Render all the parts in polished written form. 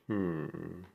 Hmm.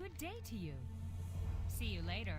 Good day to you. See you later.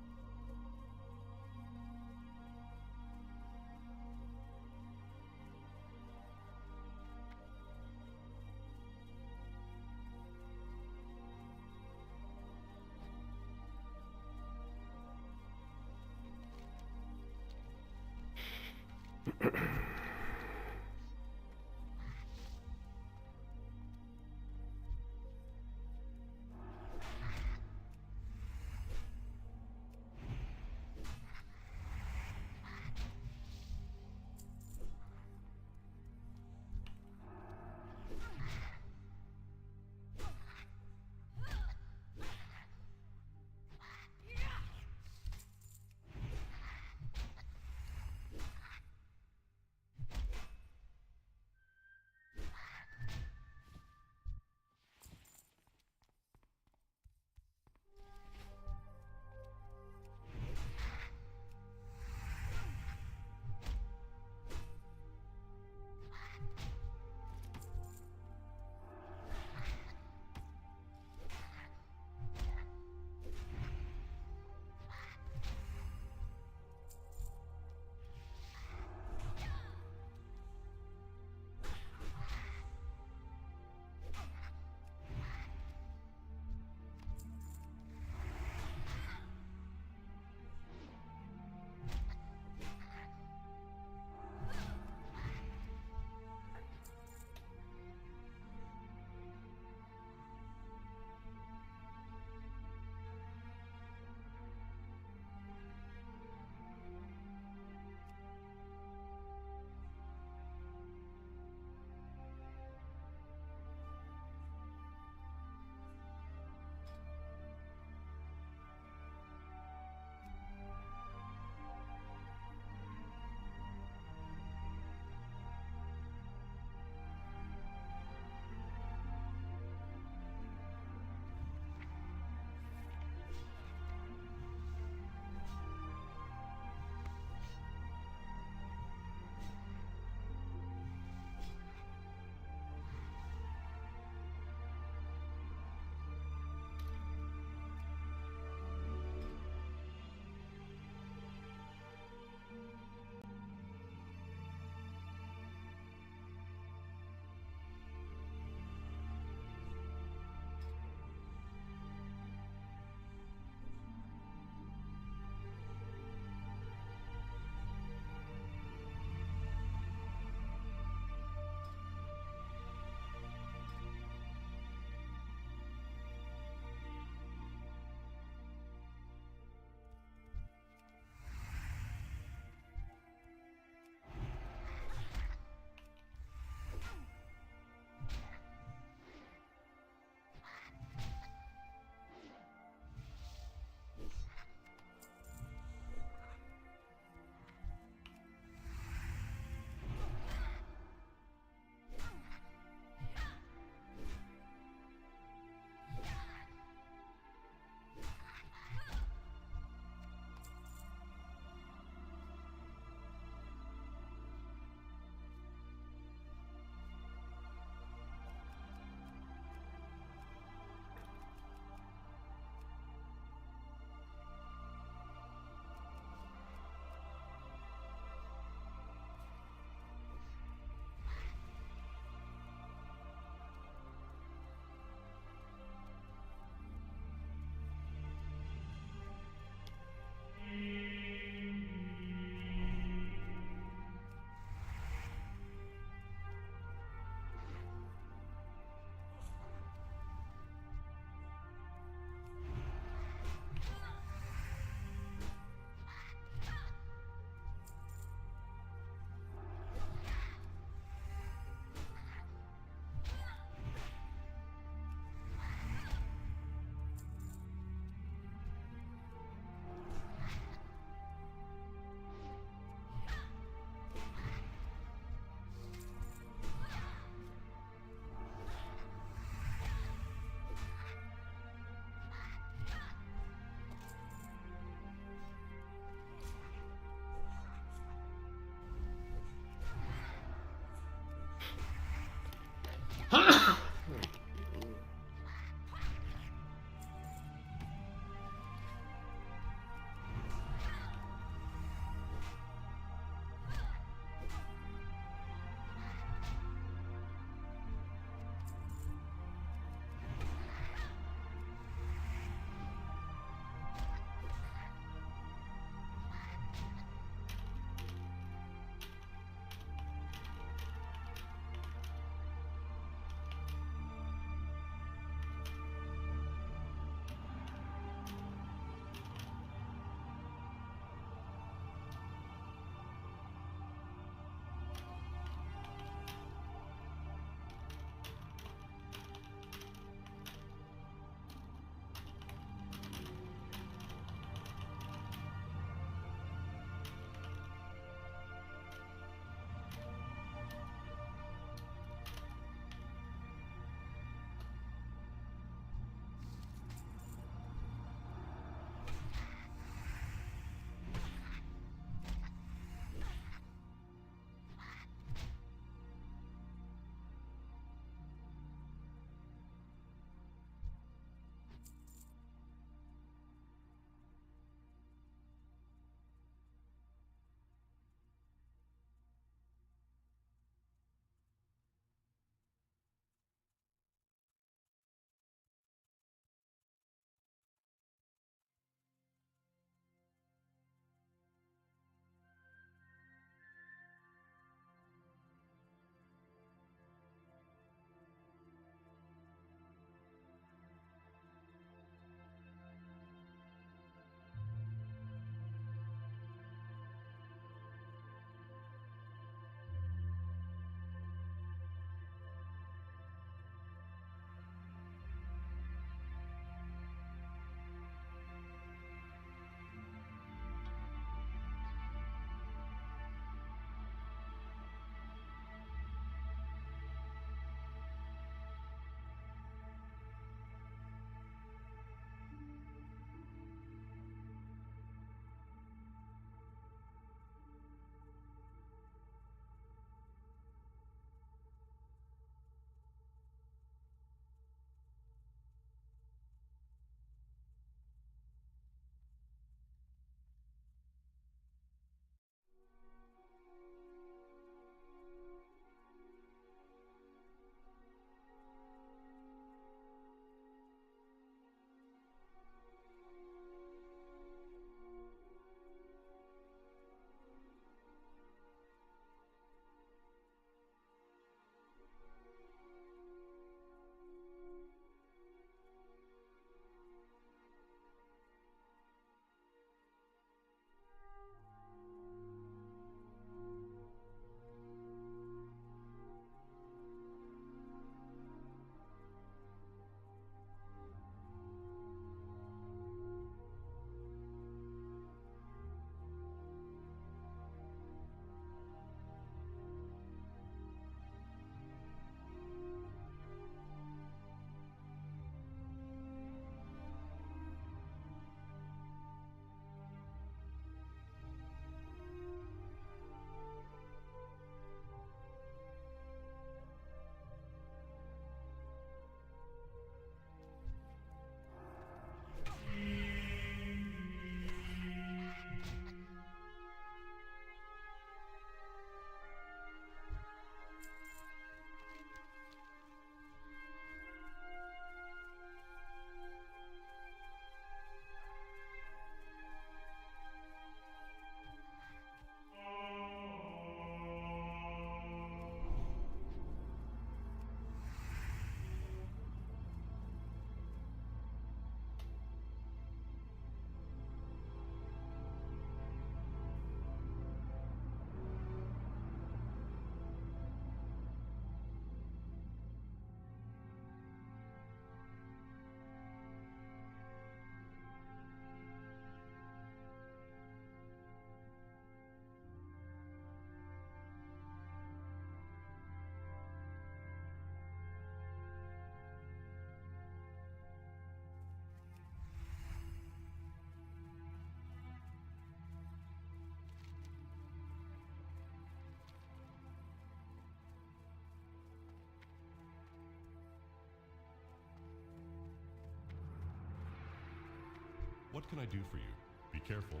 What can I do for you? Be careful.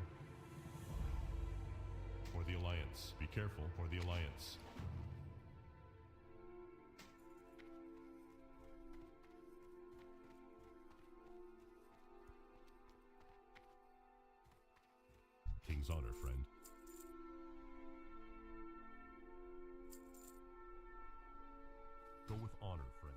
For the Alliance. Be careful. For the Alliance. King's honor, friend. Go with honor, friend.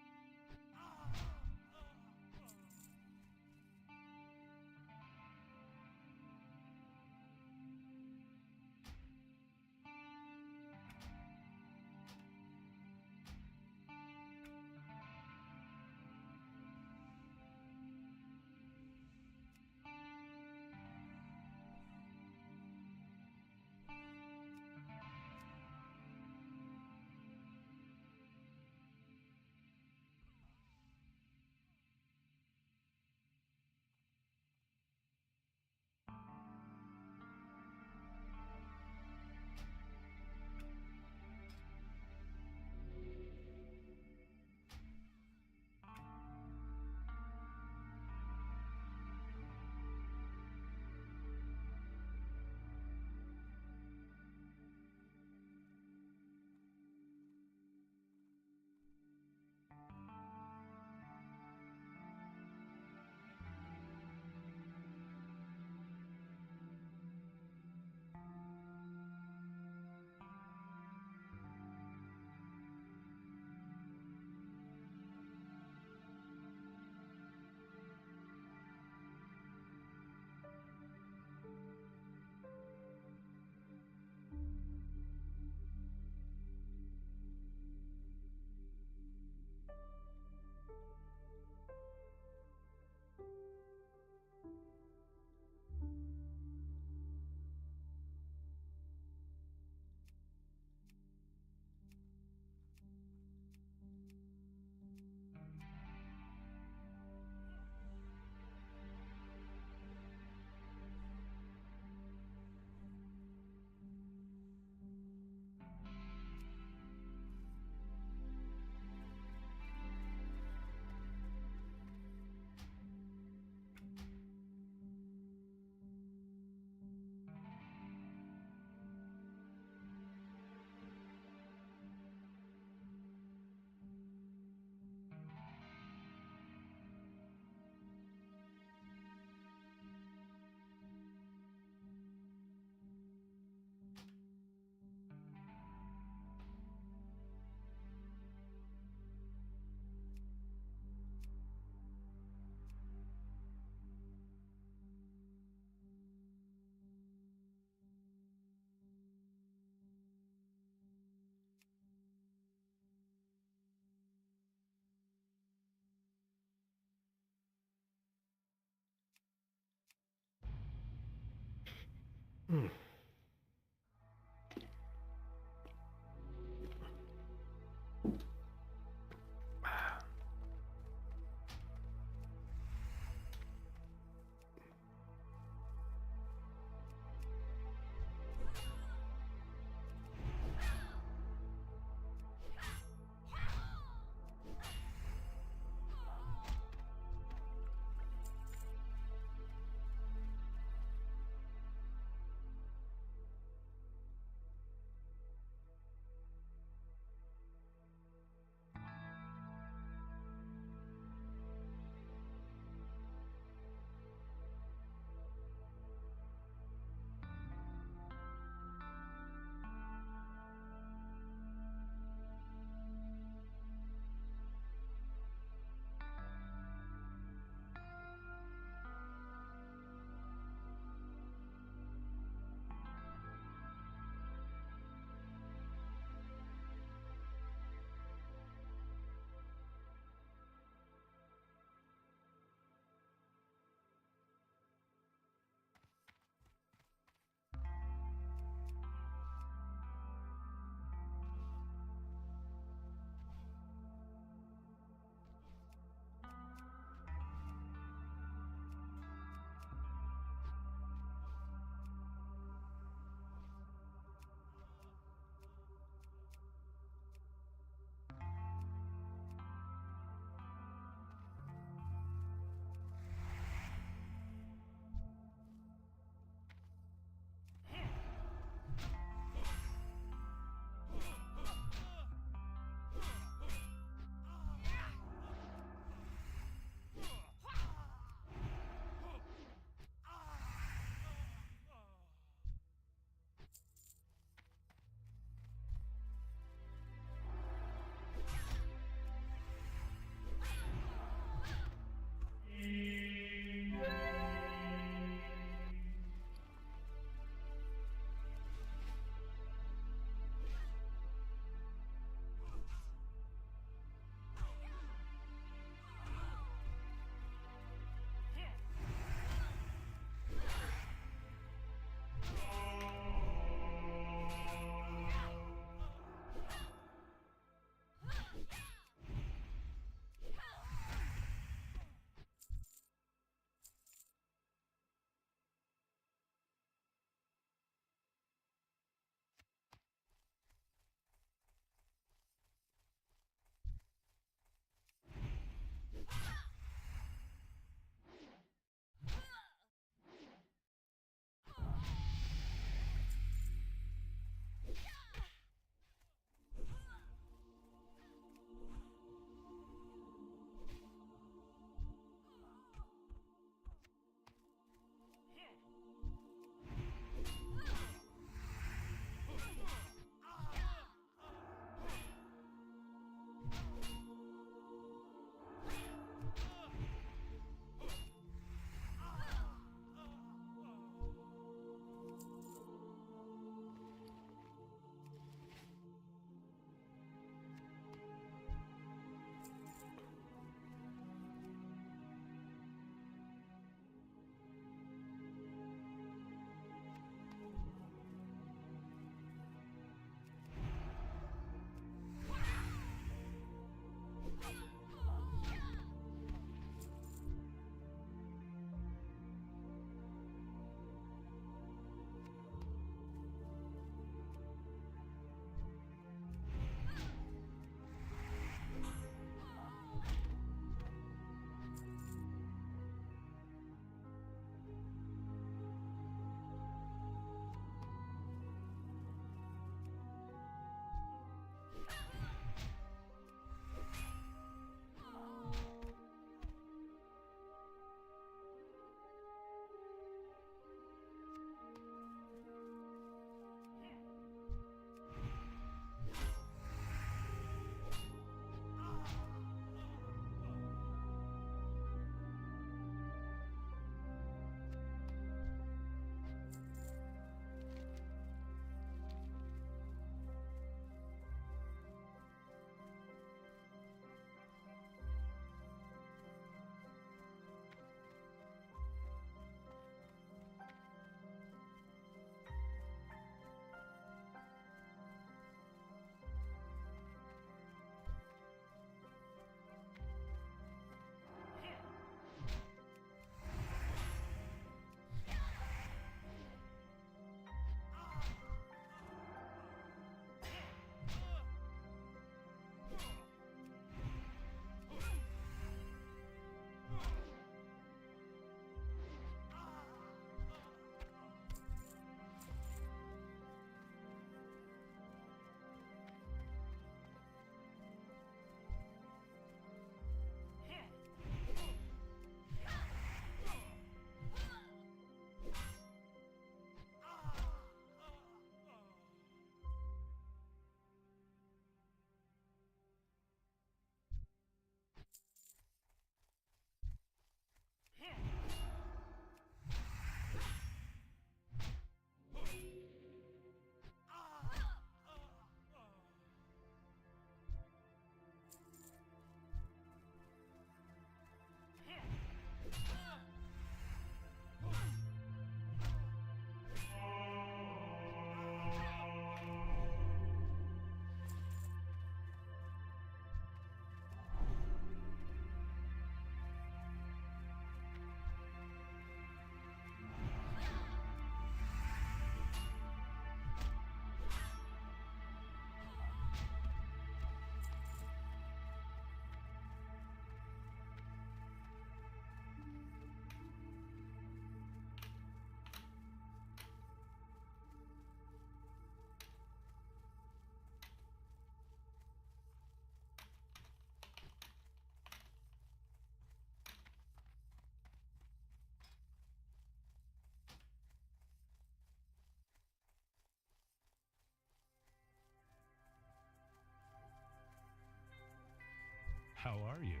How are you?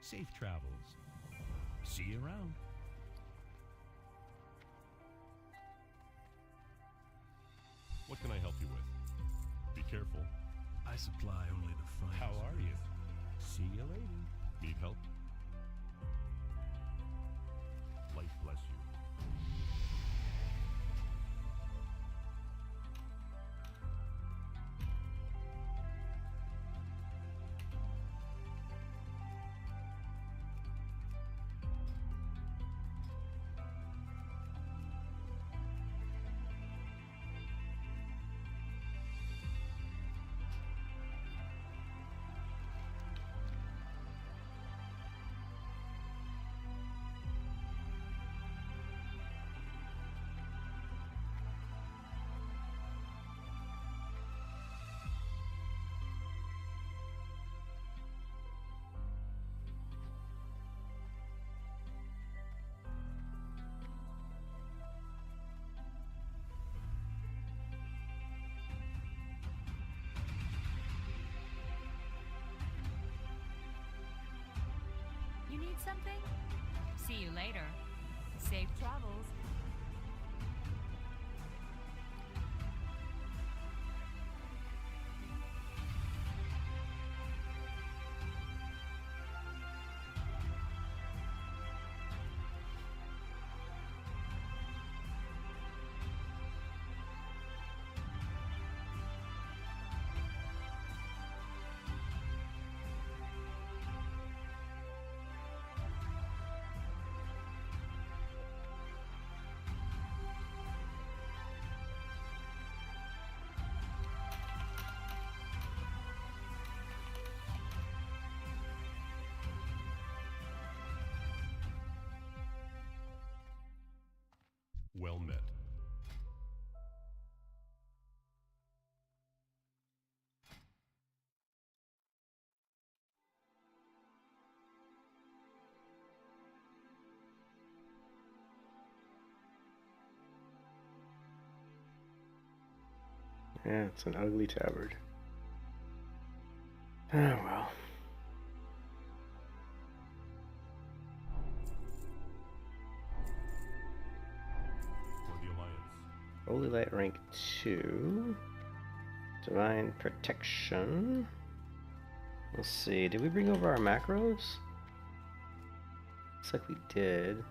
Safe travels. See you around. What can I help you with? Be careful. I supply only the finest. How are you? See you later. Need help? Light bless you. You need something? See you later. Safe travels. Well met. Yeah, it's an ugly tabard. Oh well. For the Alliance. Holy Light rank 2. Divine Protection. Let's see, did we bring over our macros? Looks like we did.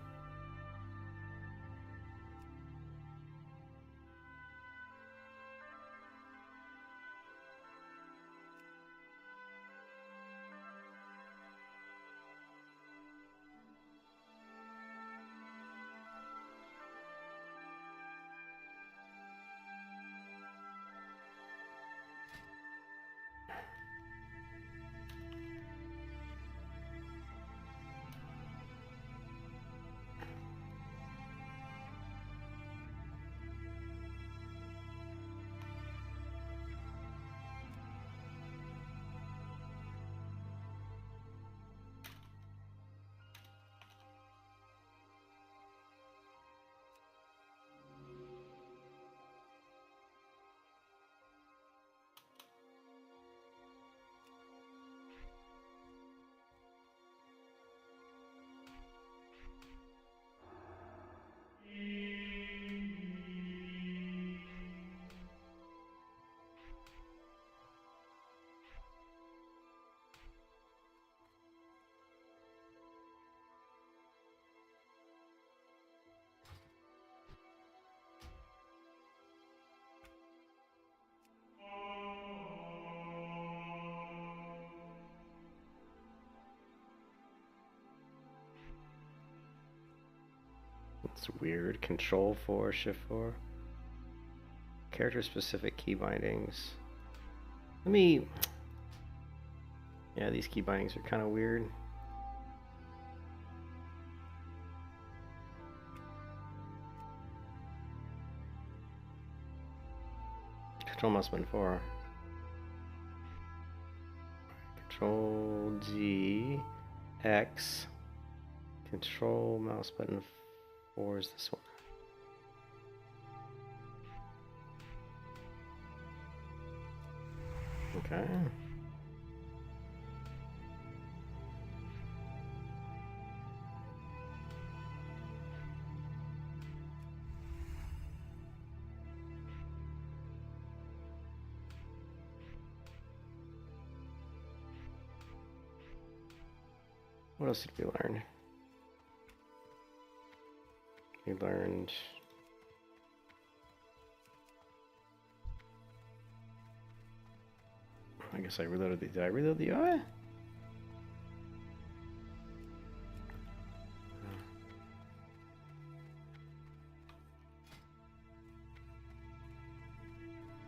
It's weird. Control 4, Shift 4. Character specific key bindings. Let me. Yeah, these key bindings are kind of weird. Control mouse button 4. Control G, X. Control mouse button 4 is this one. Okay. What else did we learn? We learned... I guess I reloaded the... Did I reload the UI?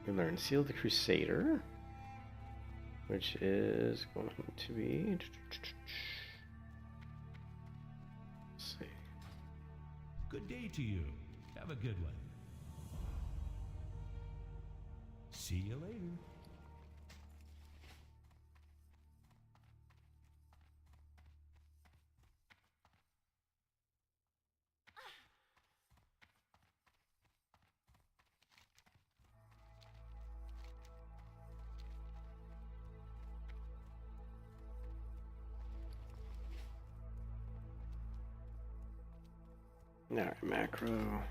We learned Seal the Crusader, which is going to be... Let's see. Good day to you. Have a good one. See you later. Alright, macro.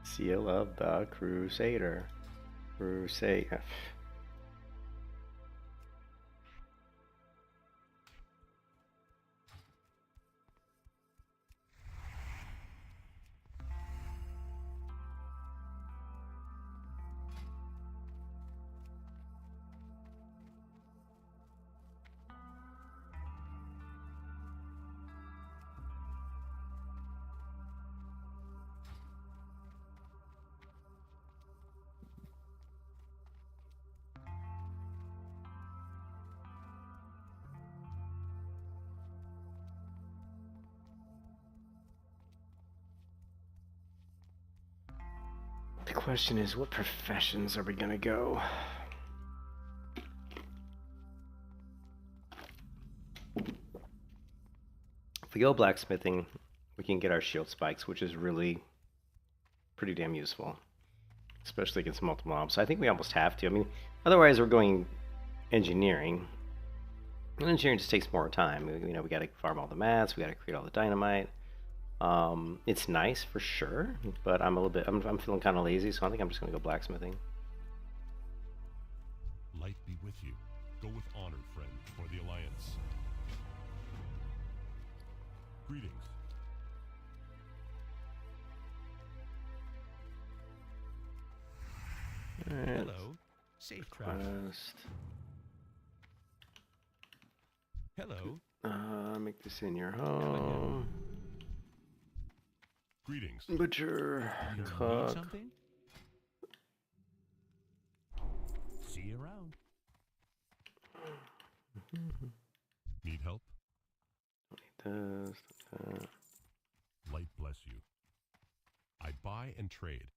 Seal of the Crusader. Crusade. The question is, what professions are we gonna go? If we go blacksmithing, we can get our shield spikes, which is really pretty damn useful, especially against multiple mobs. So I think we almost have to. I mean, otherwise we're going engineering. And engineering just takes more time. You know, we got to farm all the mats, we got to create all the dynamite. It's nice for sure, but I'm a little bit, I'm feeling kind of lazy, so I think I'm just gonna go blacksmithing. Light be with you. Go with honor, friend, for the Alliance. Greetings. Alright. Hello. Safe travel. Hello. Make this in your home. Greetings. Butcher, You need cook. something? See you around. Need help? This, that. Light bless you. I buy and trade.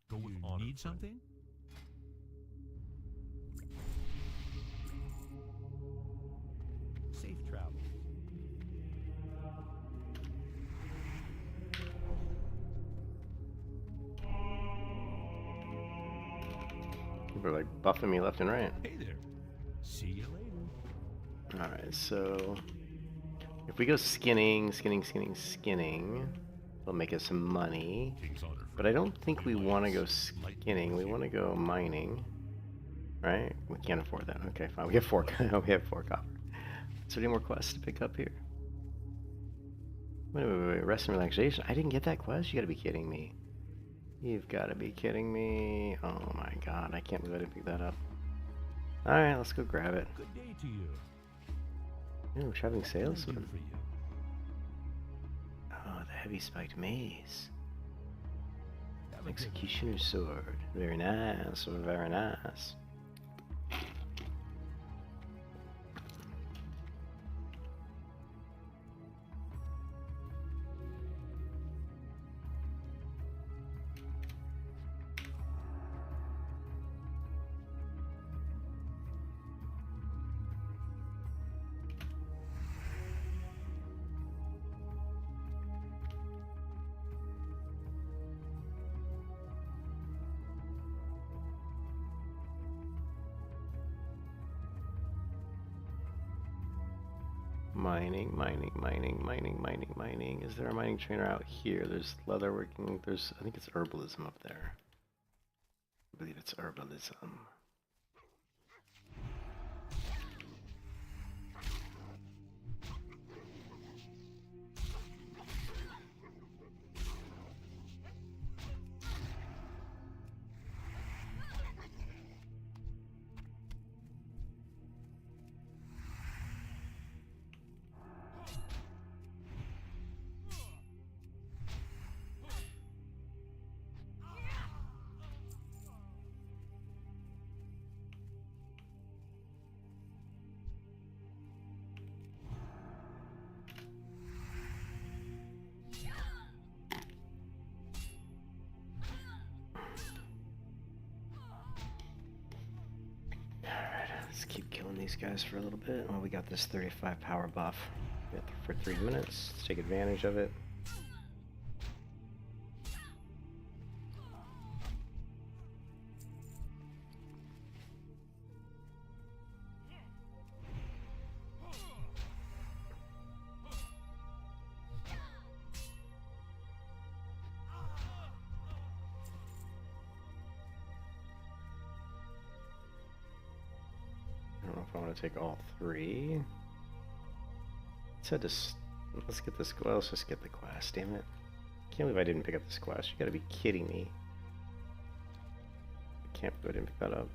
Go with You honor. need friend. something? Safe travel. People are like buffing me left and right. Hey there. See you later. Alright, so if we go skinning, we'll make us some money. King's honor. But I don't think we want to go skinning. We want to go mining. Right? We can't afford that. Okay, fine. We have four. We have 4 copper. So any more quests to pick up here? Wait. Rest and relaxation. I didn't get that quest? You gotta be kidding me. You've gotta be kidding me. Oh my god, I can't believe I didn't pick that up. Alright, let's go grab it. Good day to you. Ooh, traveling What can I do salesman. for you? Oh, the heavy spiked mace. Have a good one. Executioner's sword. Very nice. Very nice. Mining. Is there a mining trainer out here? There's leatherworking. I think it's herbalism up there. I believe it's herbalism. Let's keep killing these guys for a little bit. Oh, we got this 35 power buff. For 3 minutes. Let's take advantage of it. I don't know if I want to take all 3. Let's get this. Well, let's just get the class. Damn it! Can't believe I didn't pick up this class. You gotta be kidding me! I can't believe I didn't pick that up.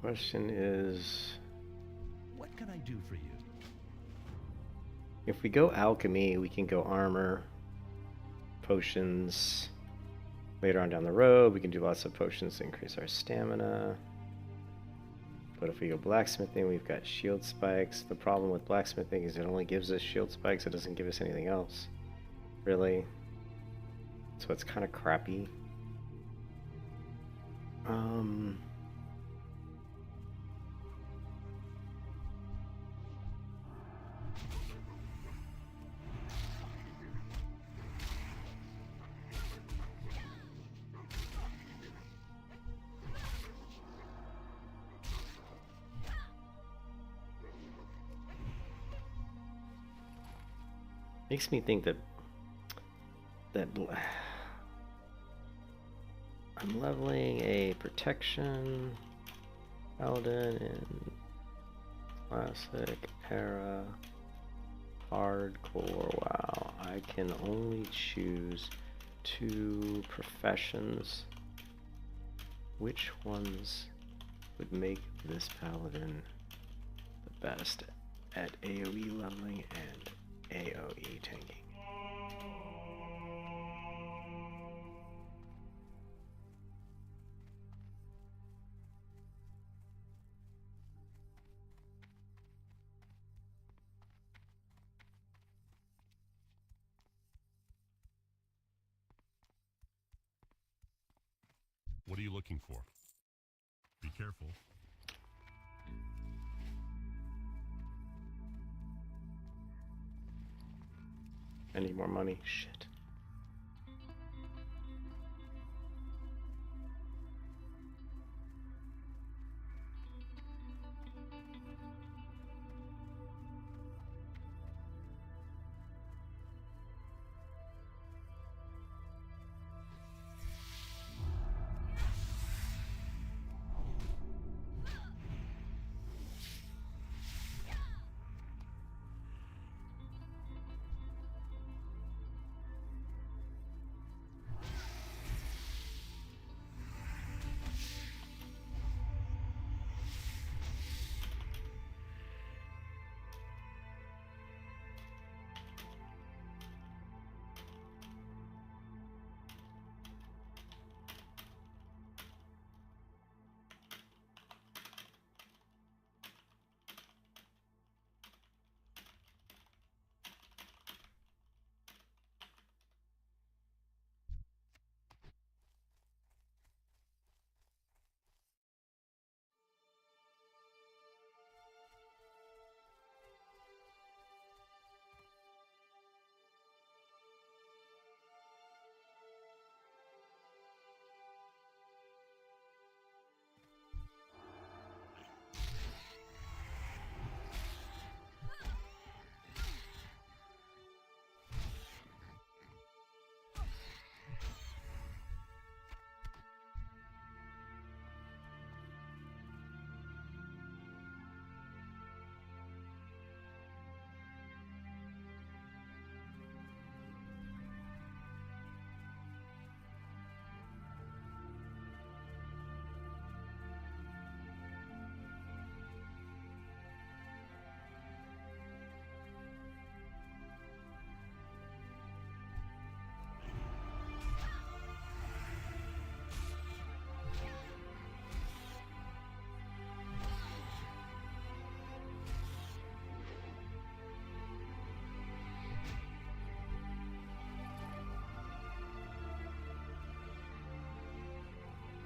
Question is, What can I do for you? if we go alchemy, we can go armor, potions. Later on down the road, we can do lots of potions to increase our stamina. But if we go blacksmithing, we've got shield spikes. The problem with blacksmithing is it only gives us shield spikes, it doesn't give us anything else. Really. So it's kind of crappy. Makes me think that I'm leveling a protection Paladin in classic era hardcore. Wow, I can only choose 2 professions. Which ones would make this Paladin the best at AoE leveling and AoE tanking? What are you looking for? Be careful. I need more money. Shit.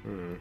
Hmm.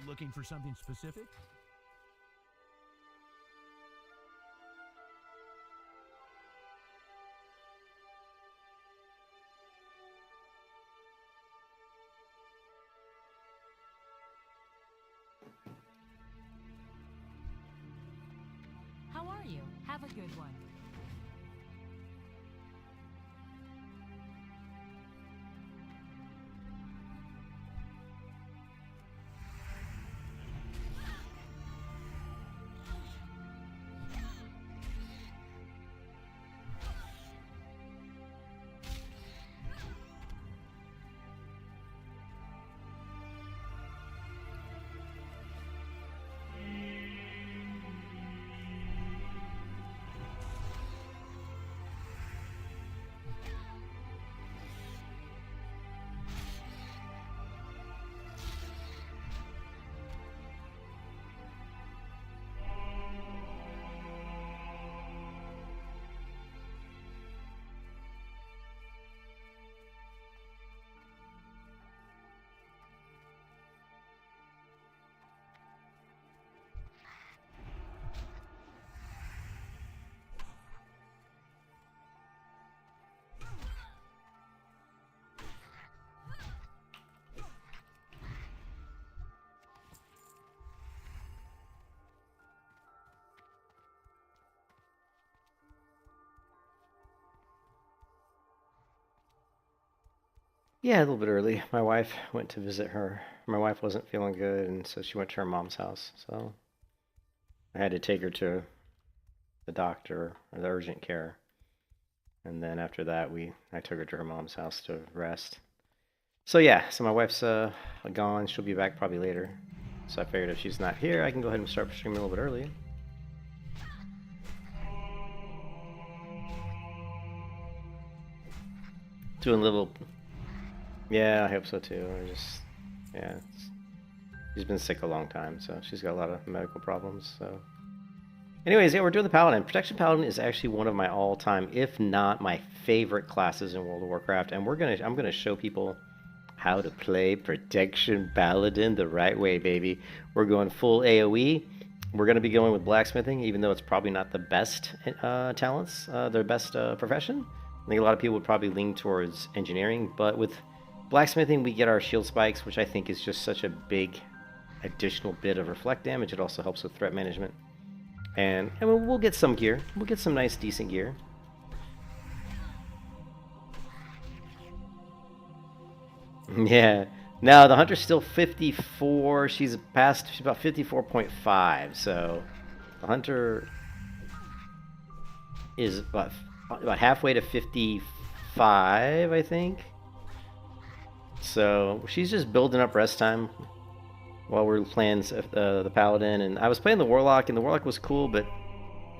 Looking for something specific? How are you? Have a good one. Yeah, a little bit early. My wife went to visit her. My wife wasn't feeling good, and so she went to her mom's house. So I had to take her to the doctor or the urgent care. And then after that, I took her to her mom's house to rest. So yeah, so my wife's gone. She'll be back probably later. So I figured if she's not here, I can go ahead and start streaming a little bit early. Doing a little. Yeah, I hope so too. She's been sick a long time, so she's got a lot of medical problems. So, anyways, yeah, we're doing the Paladin. Protection Paladin is actually one of my all-time, if not my favorite classes in World of Warcraft, and I'm gonna show people how to play Protection Paladin the right way, baby. We're going full AOE. We're gonna be going with blacksmithing, even though it's probably not the best talents, their best profession. I think a lot of people would probably lean towards engineering, but with blacksmithing, we get our shield spikes, which I think is just such a big additional bit of reflect damage. It also helps with threat management. And we'll get some gear. We'll get some nice, decent gear. Yeah. Now, the Hunter's still 54. She's about 54.5. So, the Hunter is about halfway to 55, I think. So she's just building up rest time while we're playing the Paladin. And I was playing the Warlock, and the Warlock was cool, but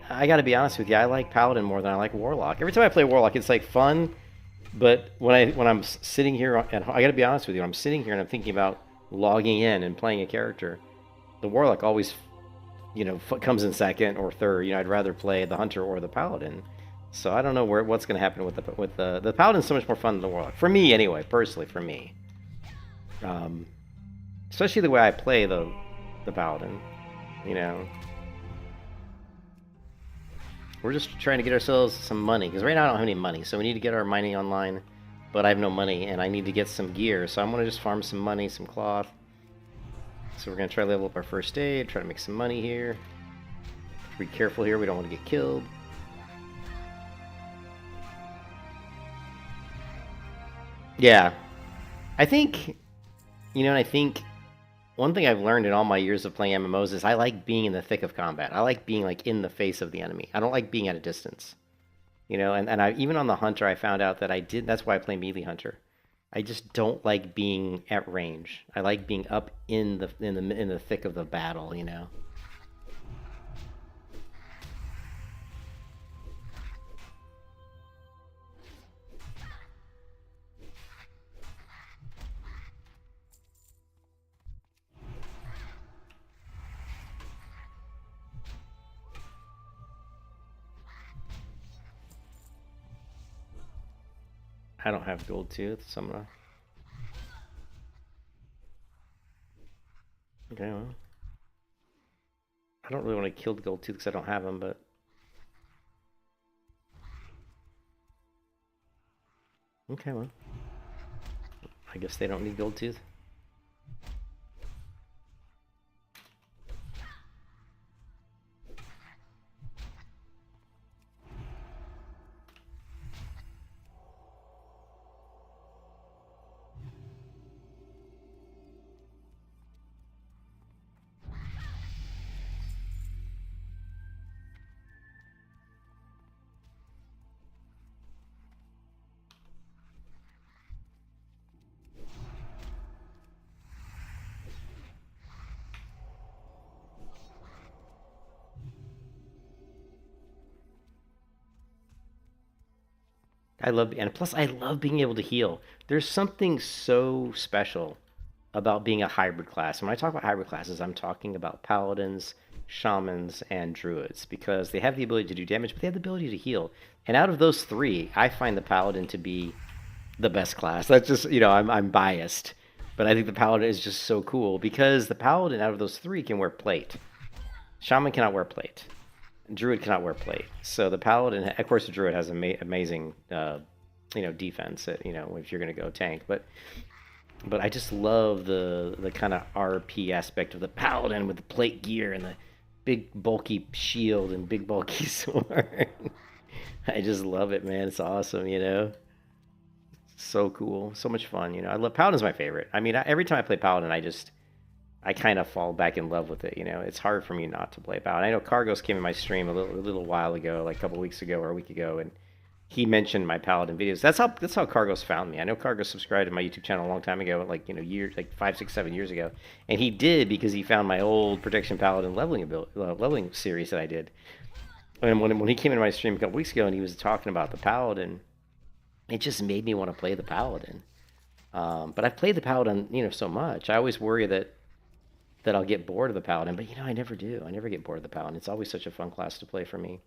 I gotta be honest with you, I like Paladin more than I like Warlock. Every time I play Warlock, it's like fun, but when I'm sitting here, I gotta be honest with you, I'm sitting here and I'm thinking about logging in and playing a character. The Warlock always, comes in second or third. I'd rather play the Hunter or the Paladin. So I don't know what's gonna happen with the Paladin's so much more fun than the Warlock. For me, anyway, personally, for me. Especially the way I play the Paladin, We're just trying to get ourselves some money, because right now I don't have any money, so we need to get our mining online, but I have no money, and I need to get some gear, so I'm going to just farm some money, some cloth. So we're going to try to level up our first aid, try to make some money here. Be careful here, we don't want to get killed. Yeah. I think, one thing I've learned in all my years of playing MMOs is I like being in the thick of combat. I like being like in the face of the enemy. I don't like being at a distance. And I even on the Hunter I found out that that's why I play melee Hunter. I just don't like being at range. I like being up in the thick of the battle, I don't have gold tooth, so I'm gonna... Okay, well... I don't really want to kill the gold tooth because I don't have them, but... Okay, well... I guess they don't need gold tooth. And plus I love being able to heal. There's something so special about being a hybrid class. And when I talk about hybrid classes, I'm talking about paladins, shamans, and druids, because they have the ability to do damage, but they have the ability to heal. And out of those three, I find the paladin to be the best class. That's just, I'm biased, but I think the paladin is just so cool because the paladin out of those three can wear plate. Shaman cannot wear plate. Druid cannot wear plate. So the paladin, of course, the druid has amazing, defense. If you're going to go tank, but I just love the kind of RP aspect of the paladin with the plate gear and the big bulky shield and big bulky sword. I just love it, man. It's awesome, So cool, so much fun. I love Paladin's my favorite. I mean, every time I play Paladin, I kind of fall back in love with it. It's hard for me not to play Paladin. I know Cargos came in my stream a little while ago, like a couple weeks ago or a week ago, and he mentioned my Paladin videos. That's how Cargos found me. I know Cargos subscribed to my YouTube channel a long time ago, years, like 5, 6, 7 years ago, and he did because he found my old Protection Paladin leveling series that I did. And when he came into my stream a couple weeks ago and he was talking about the Paladin, it just made me want to play the Paladin. But I've played the Paladin, so much. I always worry that I'll get bored of the Paladin, but I never do. I never get bored of the Paladin. It's always such a fun class to play for me.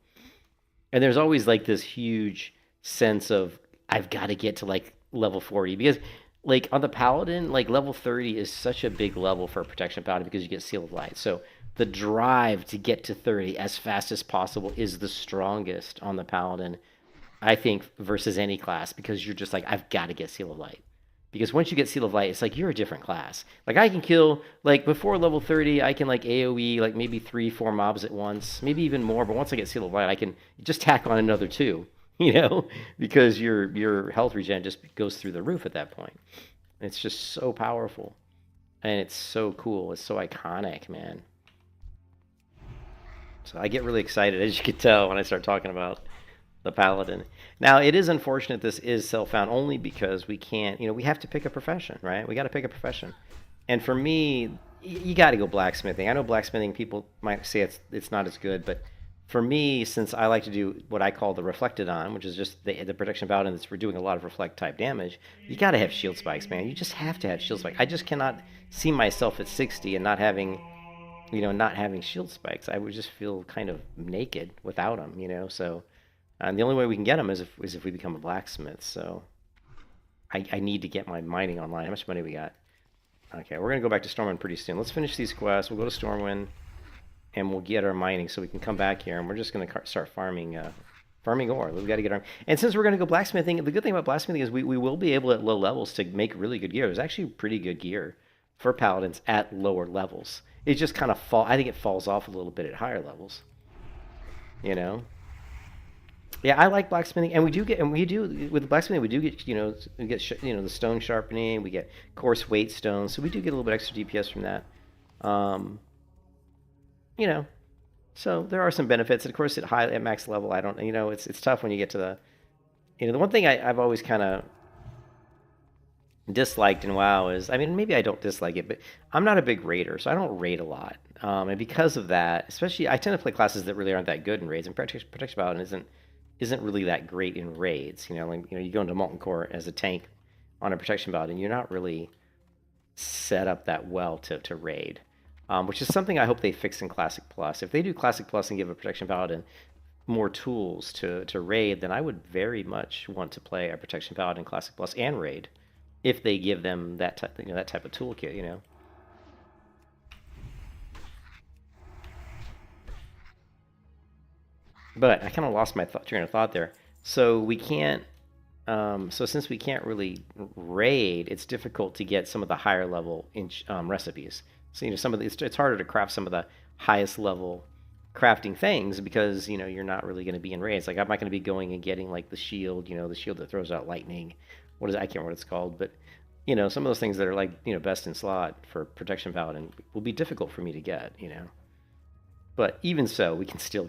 And there's always like this huge sense of I've got to get to like level 40 because like on the Paladin, like level 30 is such a big level for a Protection Paladin because you get Seal of Light. So the drive to get to 30 as fast as possible is the strongest on the Paladin, I think, versus any class, because you're just like, I've got to get Seal of Light. Because once you get Seal of Light, it's like you're a different class. Like I can kill, like before level 30, I can like AoE like maybe 3-4 mobs at once, maybe even more. But once I get Seal of Light, I can just tack on another 2, because your health regen just goes through the roof at that point. It's just so powerful, and it's so cool. It's so iconic, man. So I get really excited, as you can tell, when I start talking about the Paladin. Now, it is unfortunate this is self-found only because we can't, we have to pick a profession, right? We got to pick a profession. And for me, you got to go blacksmithing. I know blacksmithing people might say it's not as good, but for me, since I like to do what I call the reflected on, which is just the protection paladin that's for doing a lot of reflect type damage, you got to have shield spikes, man. You just have to have shield spikes. I just cannot see myself at 60 and not having shield spikes. I would just feel kind of naked without them. So the only way we can get them is if we become a blacksmith. So I need to get my mining online. How much money we got? Okay, we're going to go back to Stormwind pretty soon. Let's finish these quests. We'll go to Stormwind, and we'll get our mining so we can come back here, and we're just going to start farming ore. We've got to get our... And since we're going to go blacksmithing, the good thing about blacksmithing is we will be able at low levels to make really good gear. There's actually pretty good gear for paladins at lower levels. It just kind of I think it falls off a little bit at higher levels. Yeah, I like blacksmithing, and with blacksmithing we do get the stone sharpening, we get coarse weight stones, so we do get a little bit extra DPS from that. So there are some benefits, and of course at max level I don't, it's tough when you get to the one thing I've always kind of disliked in WoW is, maybe I don't dislike it, but I'm not a big raider, so I don't raid a lot, and because of that, especially I tend to play classes that really aren't that good in raids, and Protection Paladin isn't really that great in raids. You go into Molten Core as a tank on a Protection Paladin, you're not really set up that well to raid, which is something I hope they fix in Classic Plus. If they do Classic Plus and give a Protection Paladin more tools to raid, then I would very much want to play a Protection Paladin Classic Plus and raid, if they give them that type of toolkit. But I kind of lost my train of thought there. So we can't. So since we can't really raid, it's difficult to get some of the higher level recipes. So some of it's harder to craft some of the highest level crafting things because you're not really going to be in raids. Like I'm not going to be going and getting like the shield, the shield that throws out lightning. I can't remember what it's called, but some of those things that are like best in slot for Protection Paladin will be difficult for me to get. But even so, we can still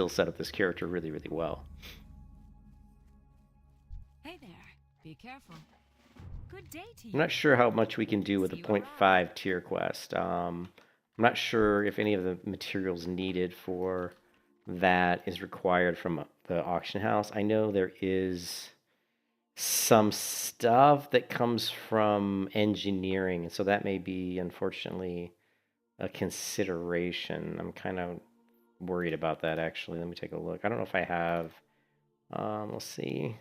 set up this character really, really well. Hey there. Be careful. Good day to you. I'm not sure how much we can do with a 0.5 tier quest. I'm not sure if any of the materials needed for that is required from the auction house. I know there is some stuff that comes from engineering, so that may be, unfortunately, a consideration. I'm kind of worried about that, actually. Let me take a look. I don't know if I have... let's see.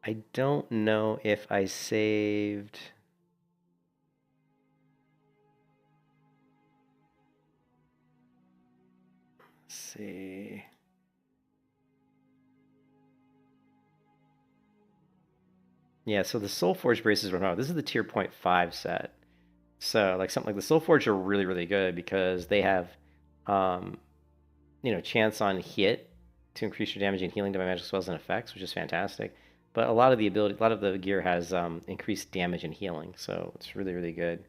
I don't know if I saved... Let's see... Yeah, so the Soulforge braces were this is the tier 0.5 set. So like something like the Soulforge are really, really good because they have chance on hit to increase your damage and healing to my magic spells and effects, which is fantastic. But a lot of the gear has increased damage and healing, so it's really, really good.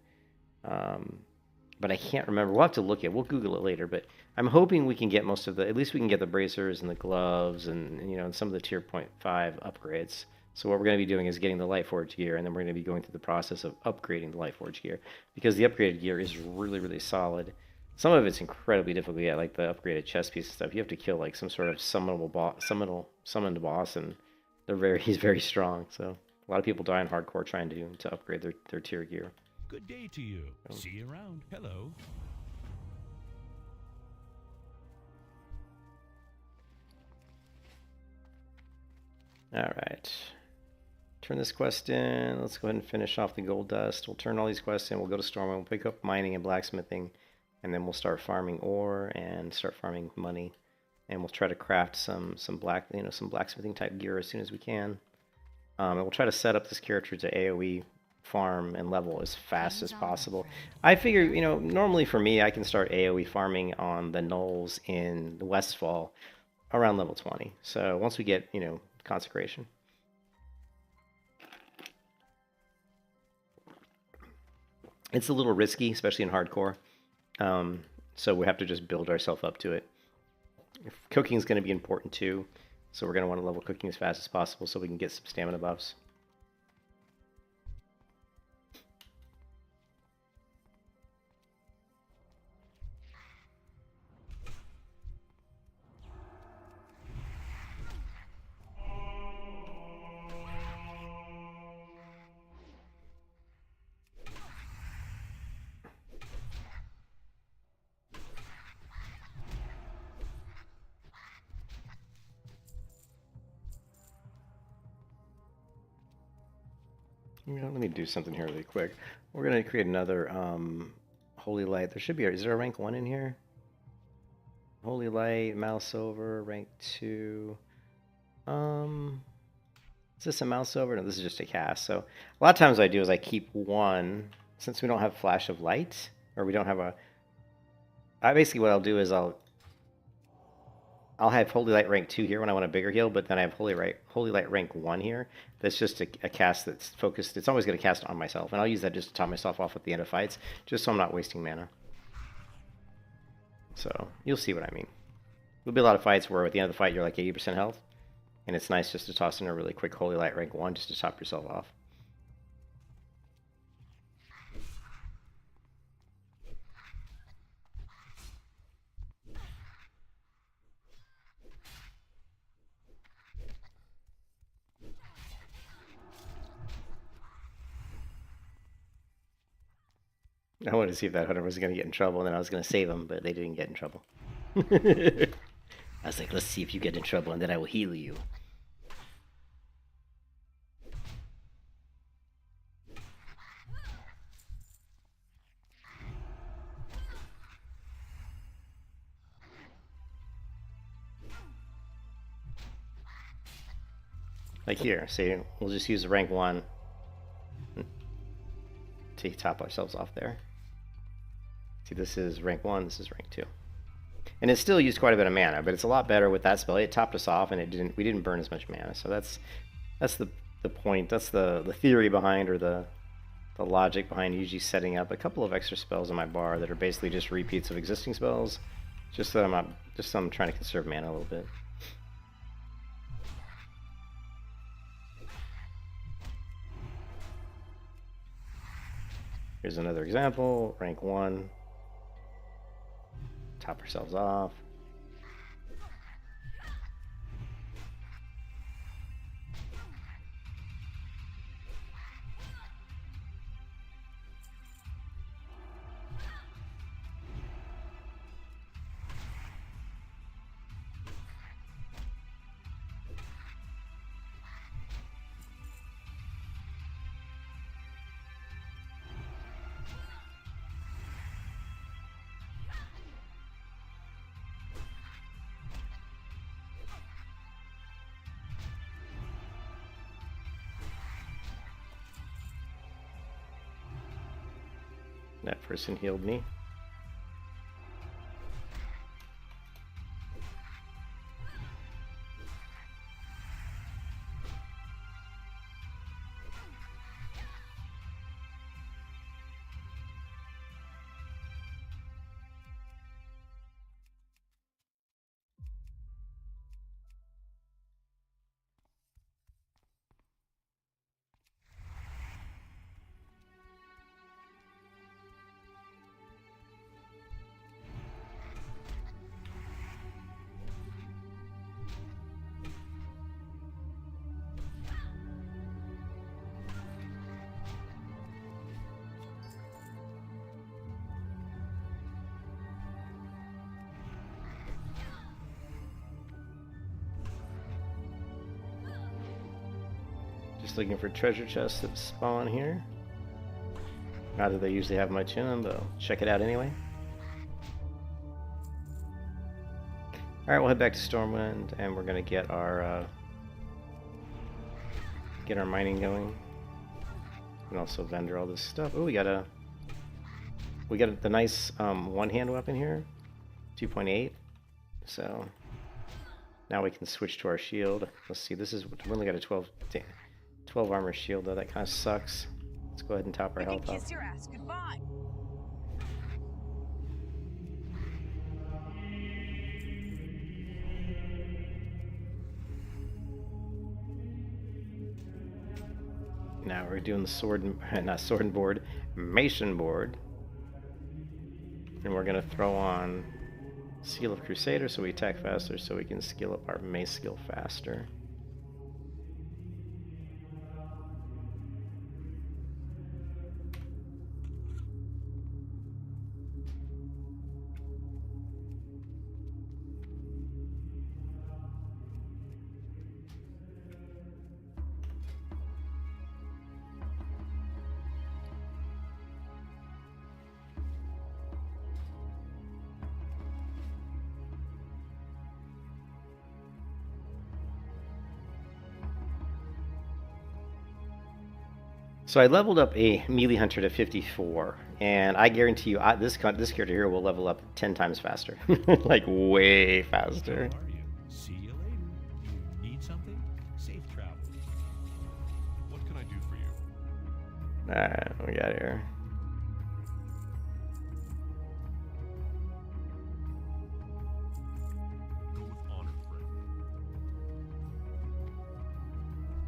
But I can't remember. We'll have to look at it. We'll Google it later. But I'm hoping we can get at least we can get the bracers and the gloves and and some of the tier 0.5 upgrades. So what we're going to be doing is getting the Lightforge gear, and then we're going to be going through the process of upgrading the Lightforge gear, because the upgraded gear is really, really solid. Some of it's incredibly difficult, like the upgraded chest piece and stuff. You have to kill like some sort of summoned boss, and he's very strong. So a lot of people die in hardcore trying to upgrade their tier gear. Good day to you. See you around. Hello. All right. Turn this quest in. Let's go ahead and finish off the gold dust. We'll turn all these quests in. We'll go to Stormwind. We'll pick up mining and blacksmithing, and then we'll start farming ore and start farming money. And we'll try to craft some blacksmithing type gear as soon as we can. And we'll try to set up this character to AoE farm and level as fast as possible. I figure, normally for me, I can start AoE farming on the gnolls in the Westfall around level 20. So once we get, consecration. It's a little risky, especially in hardcore. So we have to just build ourselves up to it. Cooking is going to be important too, so we're going to want to level cooking as fast as possible so we can get some stamina buffs. Let me do something here really quick. We're going to create another Holy Light. There should be, is there a rank 1 in here? Holy Light, mouse over, rank 2. Is this a mouse over? No, this is just a cast. So a lot of times what I do is I keep one, since we don't have Flash of Light, or we don't have a... basically what I'll do is I'll have Holy Light rank 2 here when I want a bigger heal, but then I have Holy Light rank 1 here. That's just a cast that's focused. It's always going to cast on myself, and I'll use that just to top myself off at the end of fights, just so I'm not wasting mana. So you'll see what I mean. There'll be a lot of fights where at the end of the fight you're like 80% health, and it's nice just to toss in a really quick Holy Light rank 1 just to top yourself off. I wanted to see if that hunter was going to get in trouble, and then I was going to save him, but they didn't get in trouble. I was like, let's see if you get in trouble, and then I will heal you. Like here, see, we'll just use the rank 1 to top ourselves off there. See, this is rank 1, this is rank 2. And it still used quite a bit of mana, but it's a lot better with that spell. It topped us off, and we didn't burn as much mana. So that's the point. That's the theory behind, or the logic behind usually setting up a couple of extra spells in my bar that are basically just repeats of existing spells, just so I'm trying to conserve mana a little bit. Here's another example, rank 1. Top ourselves off. That person healed me. Just looking for treasure chests that spawn here. Not that they usually have much in them, but I'll check it out anyway. Alright, we'll head back to Stormwind, and we're going to get our mining going. And also vendor all this stuff. Oh, we got the nice one-hand weapon here, 2.8. So now we can switch to our shield. Let's see, we only got a 12 armor shield though. That kind of sucks. Let's go ahead and top our health up. Kiss your ass goodbye. now. We're doing the sword, not sword and board, mason board. And we're going to throw on Seal of Crusader so we attack faster, so we can skill up our mace skill faster. So I leveled up a melee hunter to 54, and I guarantee you this character here will level up 10 times faster. Like, way faster. How are you? See you later. You need something? Safe travels. What can I do for you? Alright, what we got here? Go with honor, friend.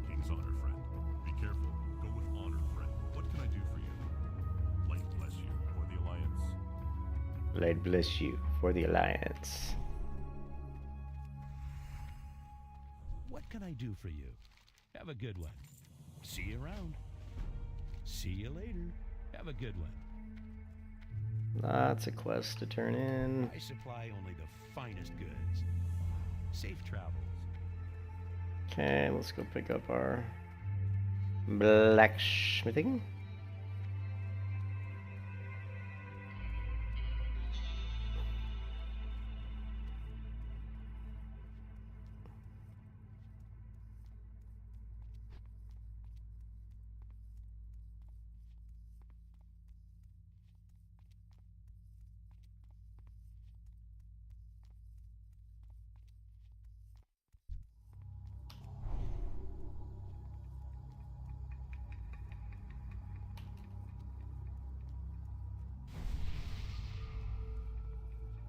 King's honor, friend. Be careful. Go with honor, friend. What can I do for you? Light bless you for the Alliance. Light bless you for the Alliance. What can I do for you? Have a good one. See you around. See you later. Have a good one. Lots of quests to turn in. I supply only the finest goods. Safe travels. Okay, let's go pick up our blacksmithing.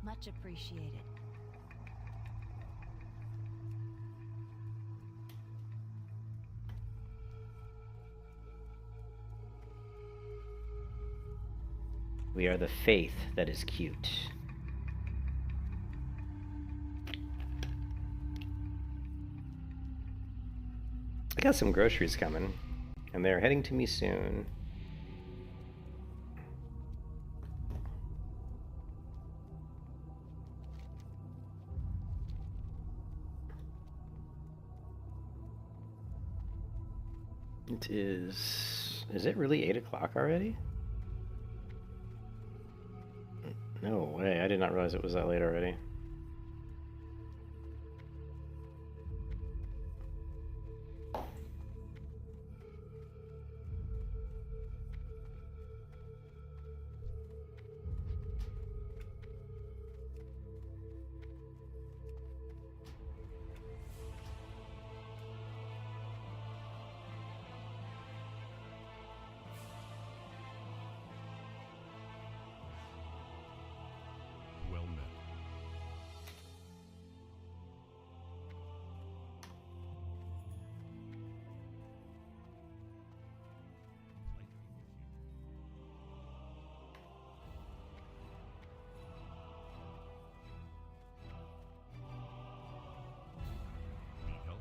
Much appreciated. We are the faith that is cute. I got some groceries coming, and they're heading to me soon. Is it really 8 o'clock already? No way, I did not realize it was that late already. Well met. Need help?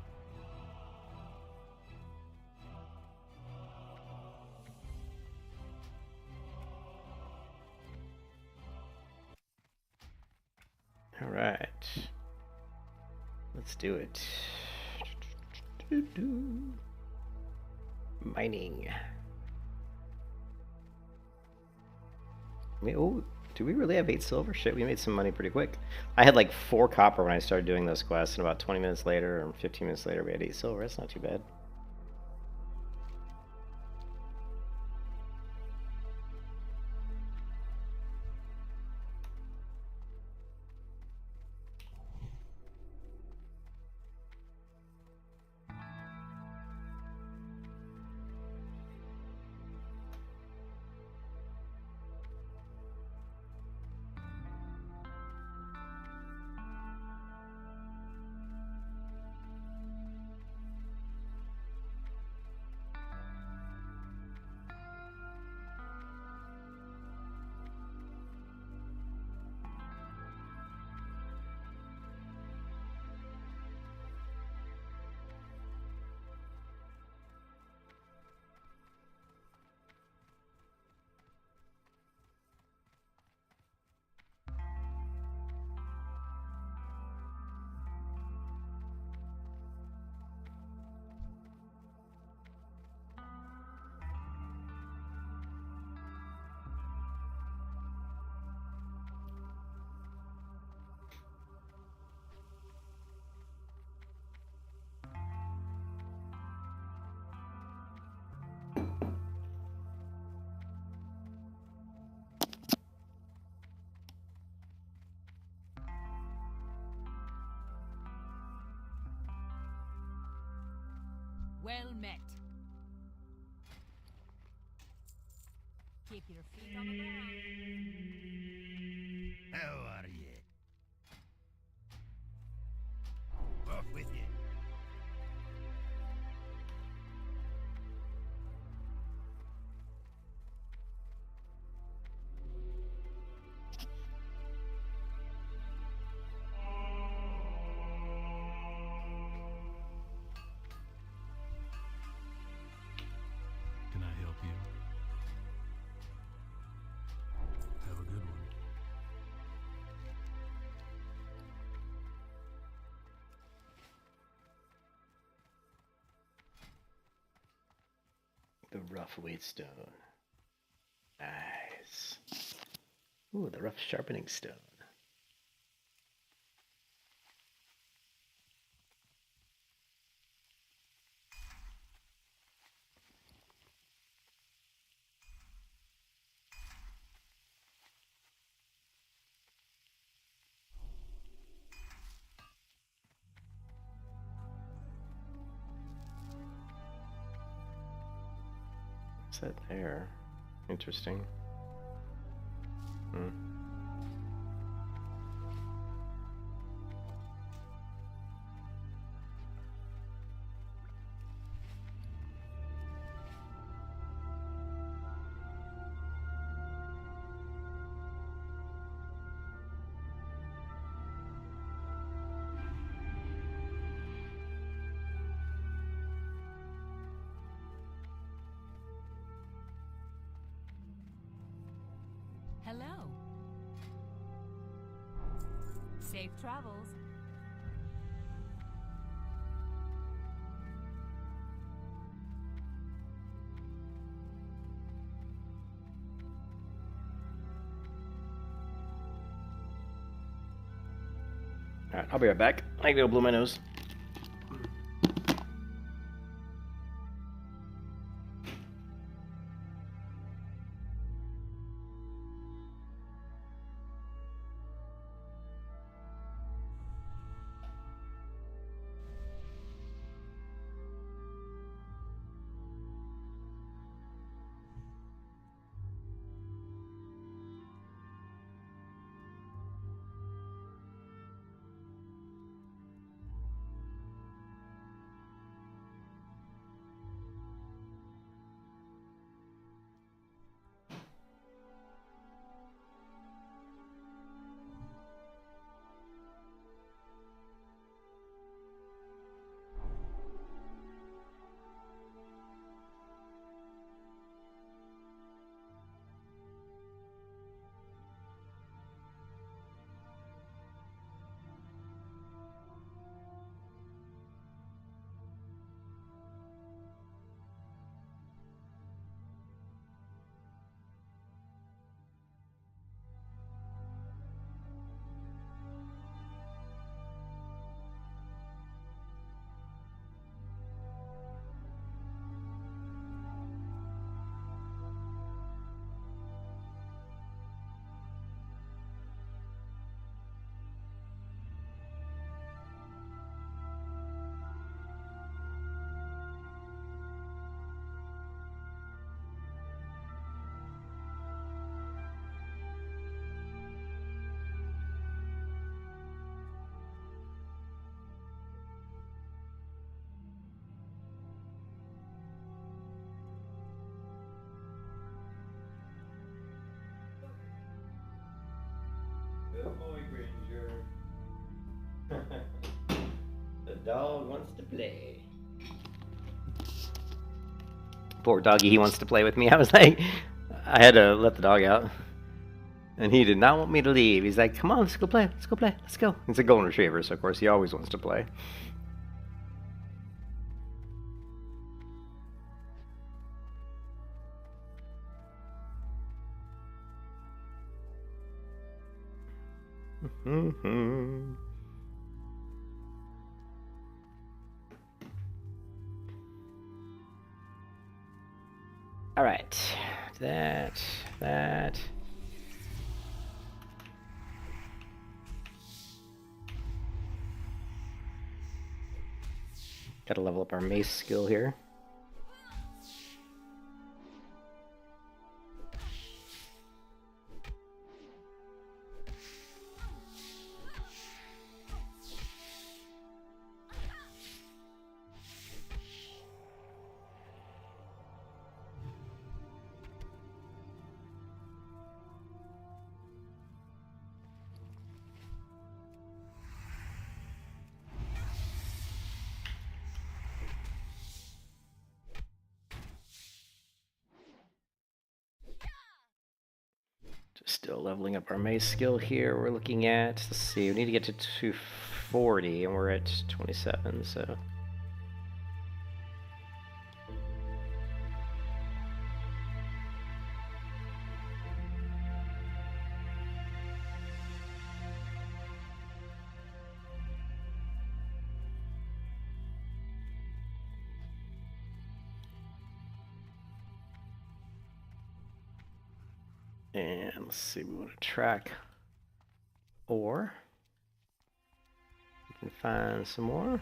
All right, let's do it. Mining. Oh, do we really have 8 silver? Shit, we made some money pretty quick. I had like 4 copper when I started doing those quests, and about 20 minutes later or 15 minutes later, we had 8 silver. That's not too bad. Well met. Keep your feet on the ground. How are you? Off with you. Can I help you? Have a good one. The rough weight stone. Nice. Ooh, the rough sharpening stone. What's that there? Interesting. Hmm. Hello. Safe travels. Alright, I'll be right back. I gotta go blow my nose. Good boy, Granger. The dog wants to play. Poor doggy, he wants to play with me. I was like, I had to let the dog out. And he did not want me to leave. He's like, come on, let's go play. Let's go play. Let's go. It's a golden retriever, so of course he always wants to play. All right, that. Gotta level up our mace skill here. Just still leveling up our mace skill here. We're looking at, let's see, we need to get to 240 and we're at 27, so. And let's see, we want to track ore. We can find some more.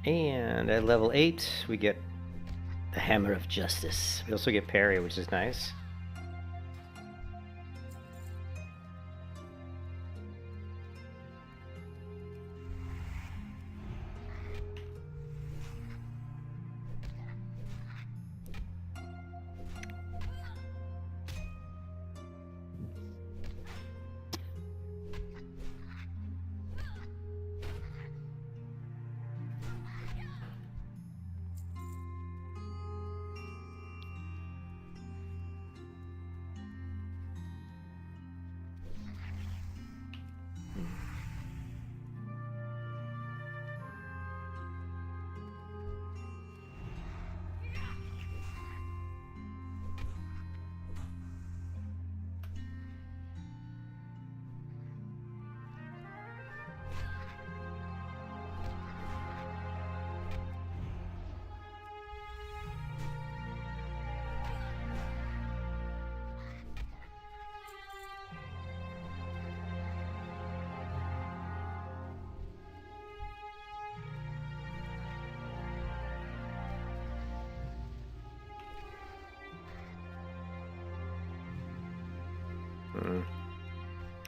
And at level 8, we get the Hammer of Justice. We also get parry, which is nice.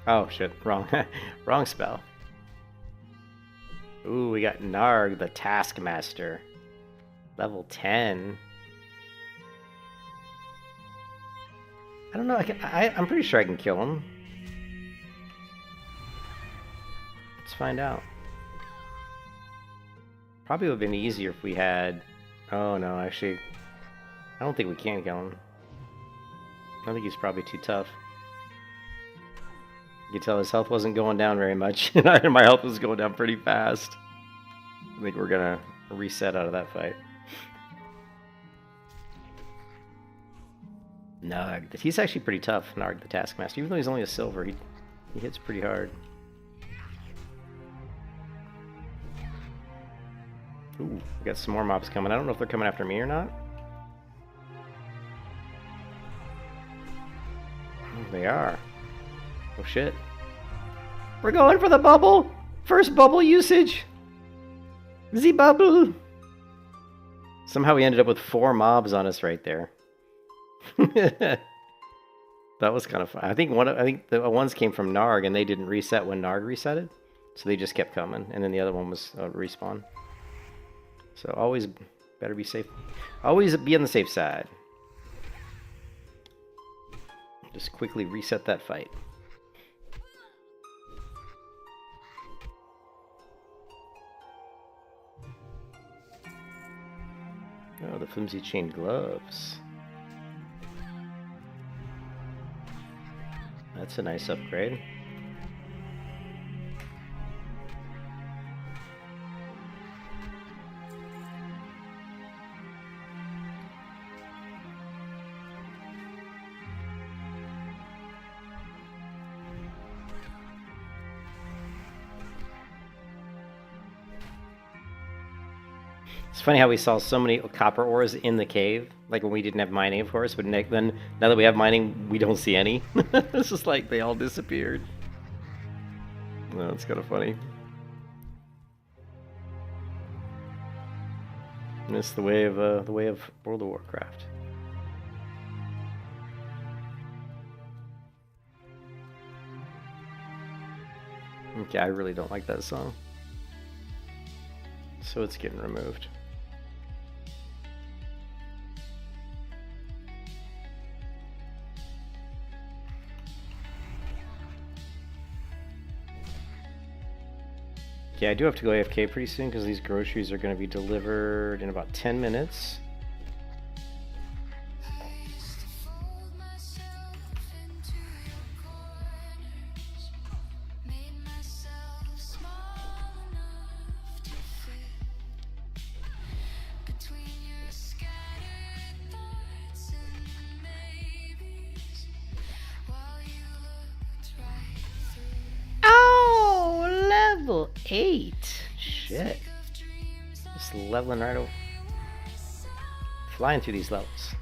Oh shit, wrong wrong spell. Ooh, we got Narg, the Taskmaster. Level 10. I don't know, I'm pretty sure I can kill him. Let's find out. Probably would have been easier if we had... Oh no, actually, I don't think we can kill him. I think he's probably too tough. You can tell his health wasn't going down very much, and my health was going down pretty fast. I think we're gonna reset out of that fight. Narg, he's actually pretty tough, Narg the Taskmaster. Even though he's only a silver, he hits pretty hard. Ooh, we got some more mobs coming. I don't know if they're coming after me or not. Oh, they are. Oh shit. We're going for the bubble! First bubble usage! The bubble! Somehow we ended up with 4 mobs on us right there. That was kind of fun. I think the ones came from Narg and they didn't reset when Narg resetted. So they just kept coming. And then the other one was respawn. So always better be safe. Always be on the safe side. Just quickly reset that fight. Oh, the flimsy chain gloves. That's a nice upgrade. It's funny how we saw so many copper ores in the cave, like when we didn't have mining, of course, but then now that we have mining, we don't see any. It's just like they all disappeared. No, it's kind of funny. And it's the way of World of Warcraft. Okay, I really don't like that song. So it's getting removed. Yeah, I do have to go AFK pretty soon because these groceries are going to be delivered in about 10 minutes. Level 8. Shit. Just leveling right over. Flying through these levels.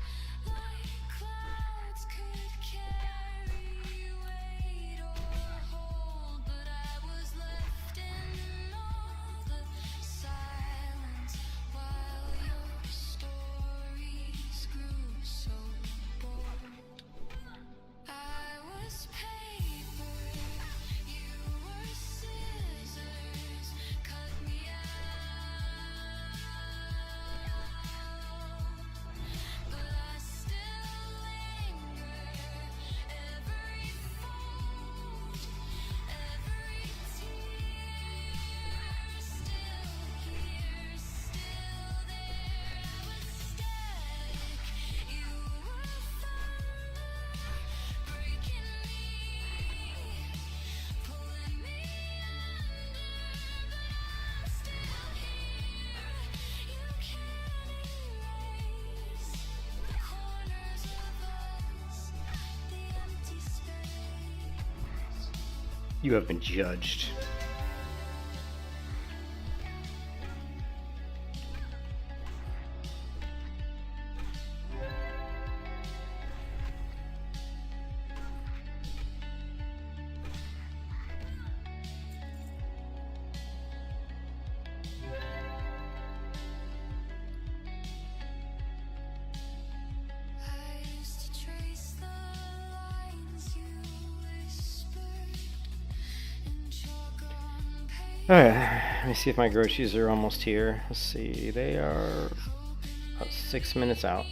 You have been judged. Alright, let me see if my groceries are almost here. Let's see, they are about 6 minutes out.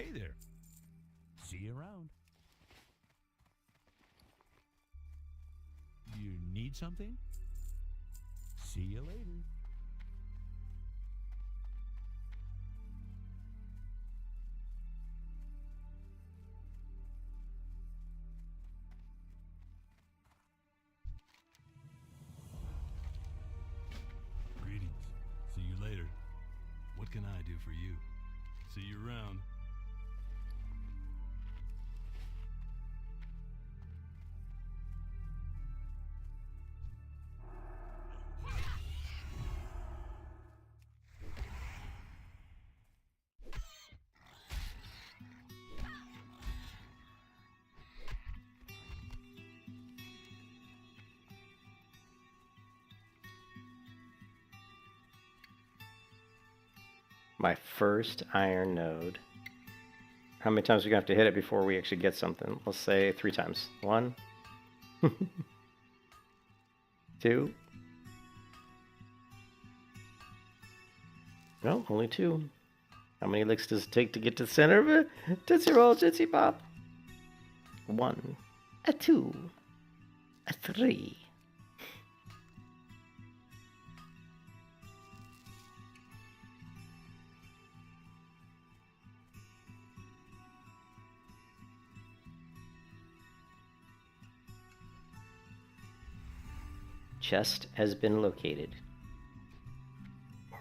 Hey there. See you around. You need something? See you later. Greetings. See you later. What can I do for you? See you around. My first iron node. How many times are we gonna have to hit it before we actually get something? Let's say 3 times. 1, 2. No, only 2. How many licks does it take to get to the center of it? Tootsie Roll, Tootsie Pop. 1, a 2, a 3. Chest has been located.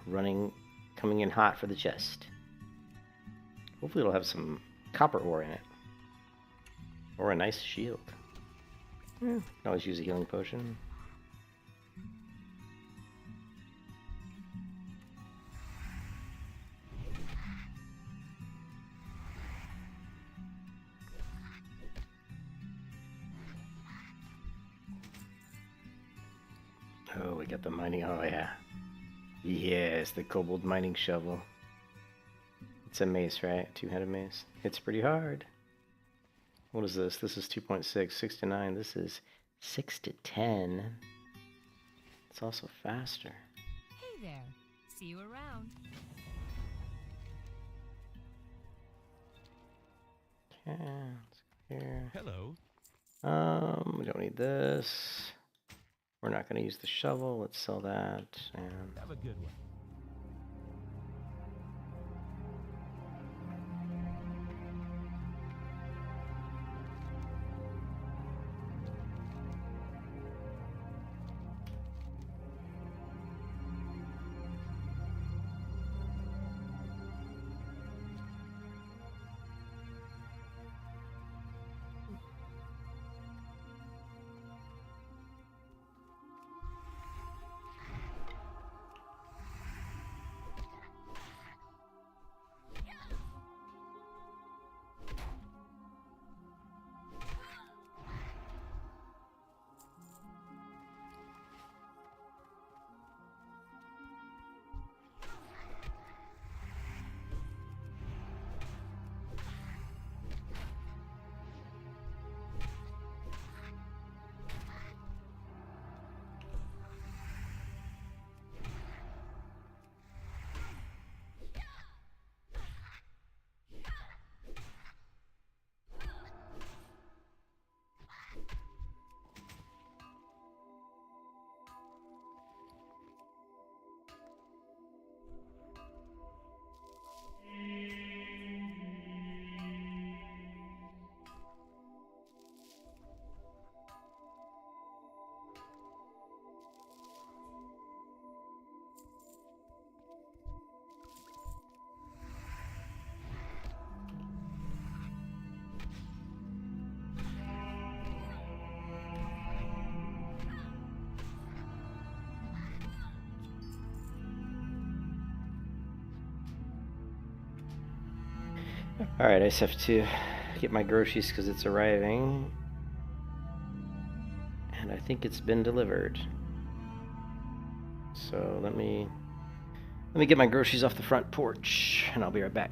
We're coming in hot for the chest. Hopefully it'll have some copper ore in it. Or a nice shield. Can always use a healing potion. Oh, we got the mining. Oh, yeah. Yes, the kobold mining shovel. It's a mace, right? 2-headed mace. It's pretty hard. What is this? This is 2.6, 6 to 9. This is 6 to 10. It's also faster. Hey there. See you around. Okay, let's go here. Hello. We don't need this. We're not going to use the shovel. Let's sell that. And Have a good one. alright, I just have to get my groceries because it's arriving. And I think it's been delivered. So let me get my groceries off the front porch and I'll be right back.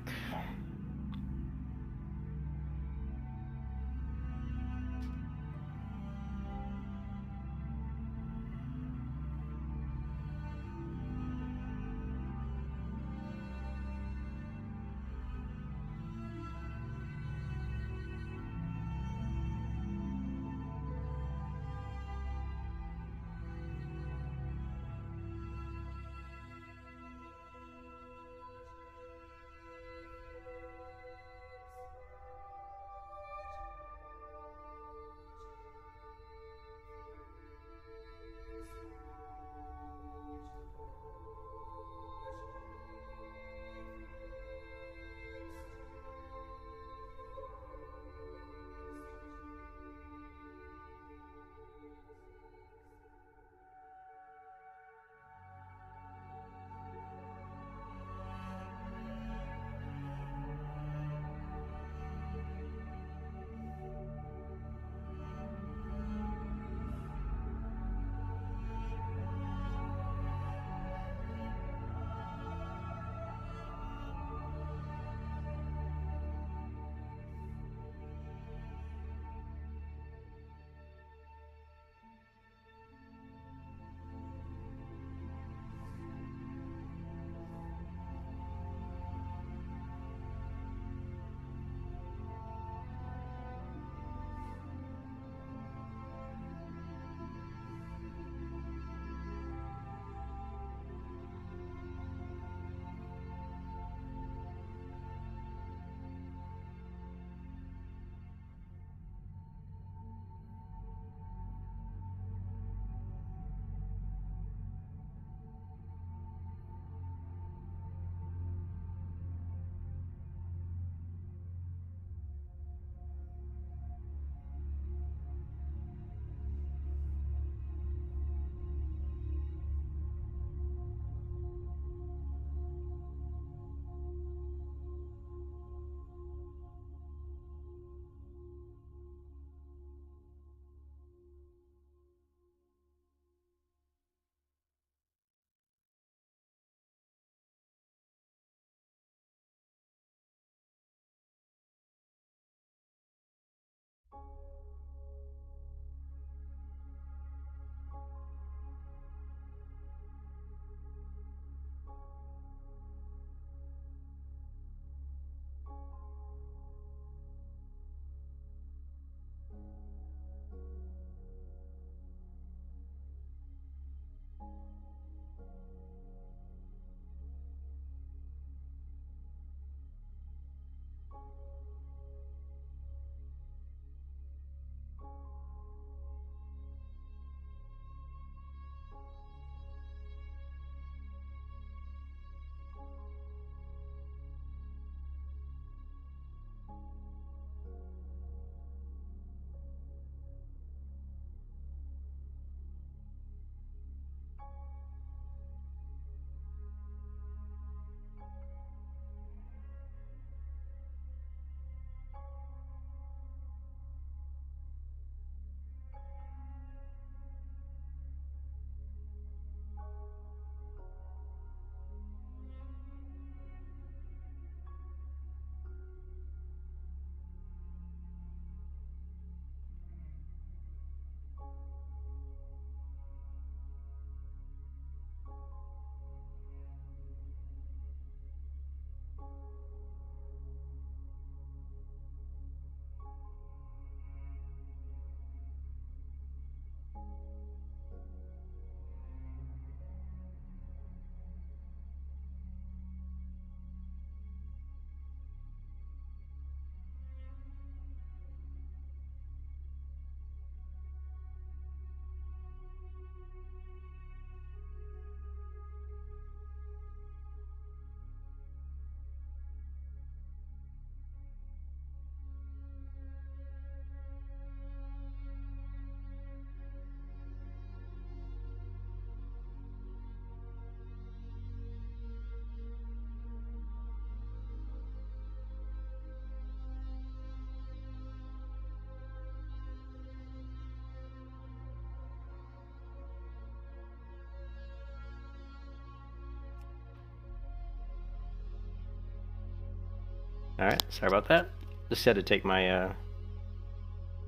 Alright, sorry about that. Just had to take my, I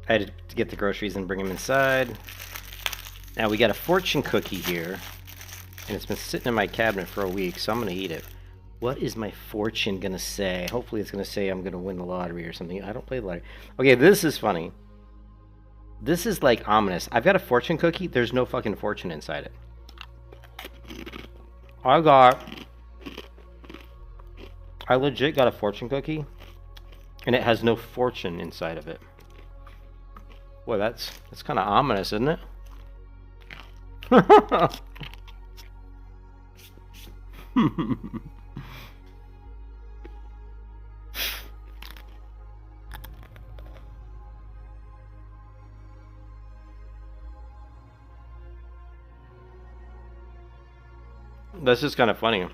had to get the groceries and bring them inside. Now we got a fortune cookie here, and it's been sitting in my cabinet for a week, so I'm gonna eat it. What is my fortune gonna say? Hopefully it's gonna say I'm gonna win the lottery or something. I don't play the lottery. Okay, this is funny. This is like ominous. I've got a fortune cookie. There's no fucking fortune inside it. I legit got a fortune cookie, and it has no fortune inside of it. Boy, that's kind of ominous, isn't it? That's just kind of funny.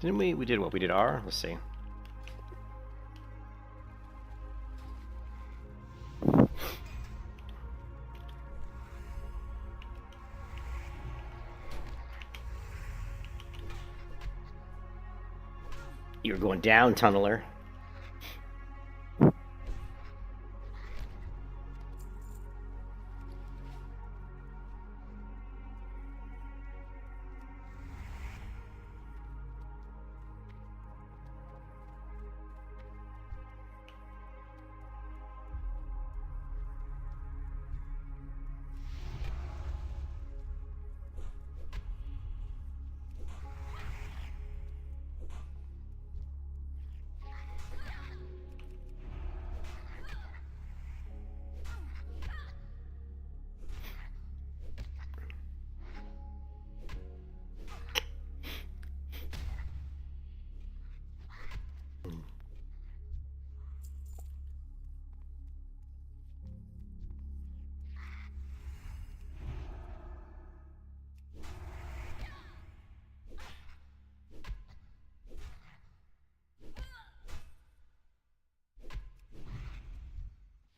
Didn't we did what? We did R? Let's see. You're going down, tunneler.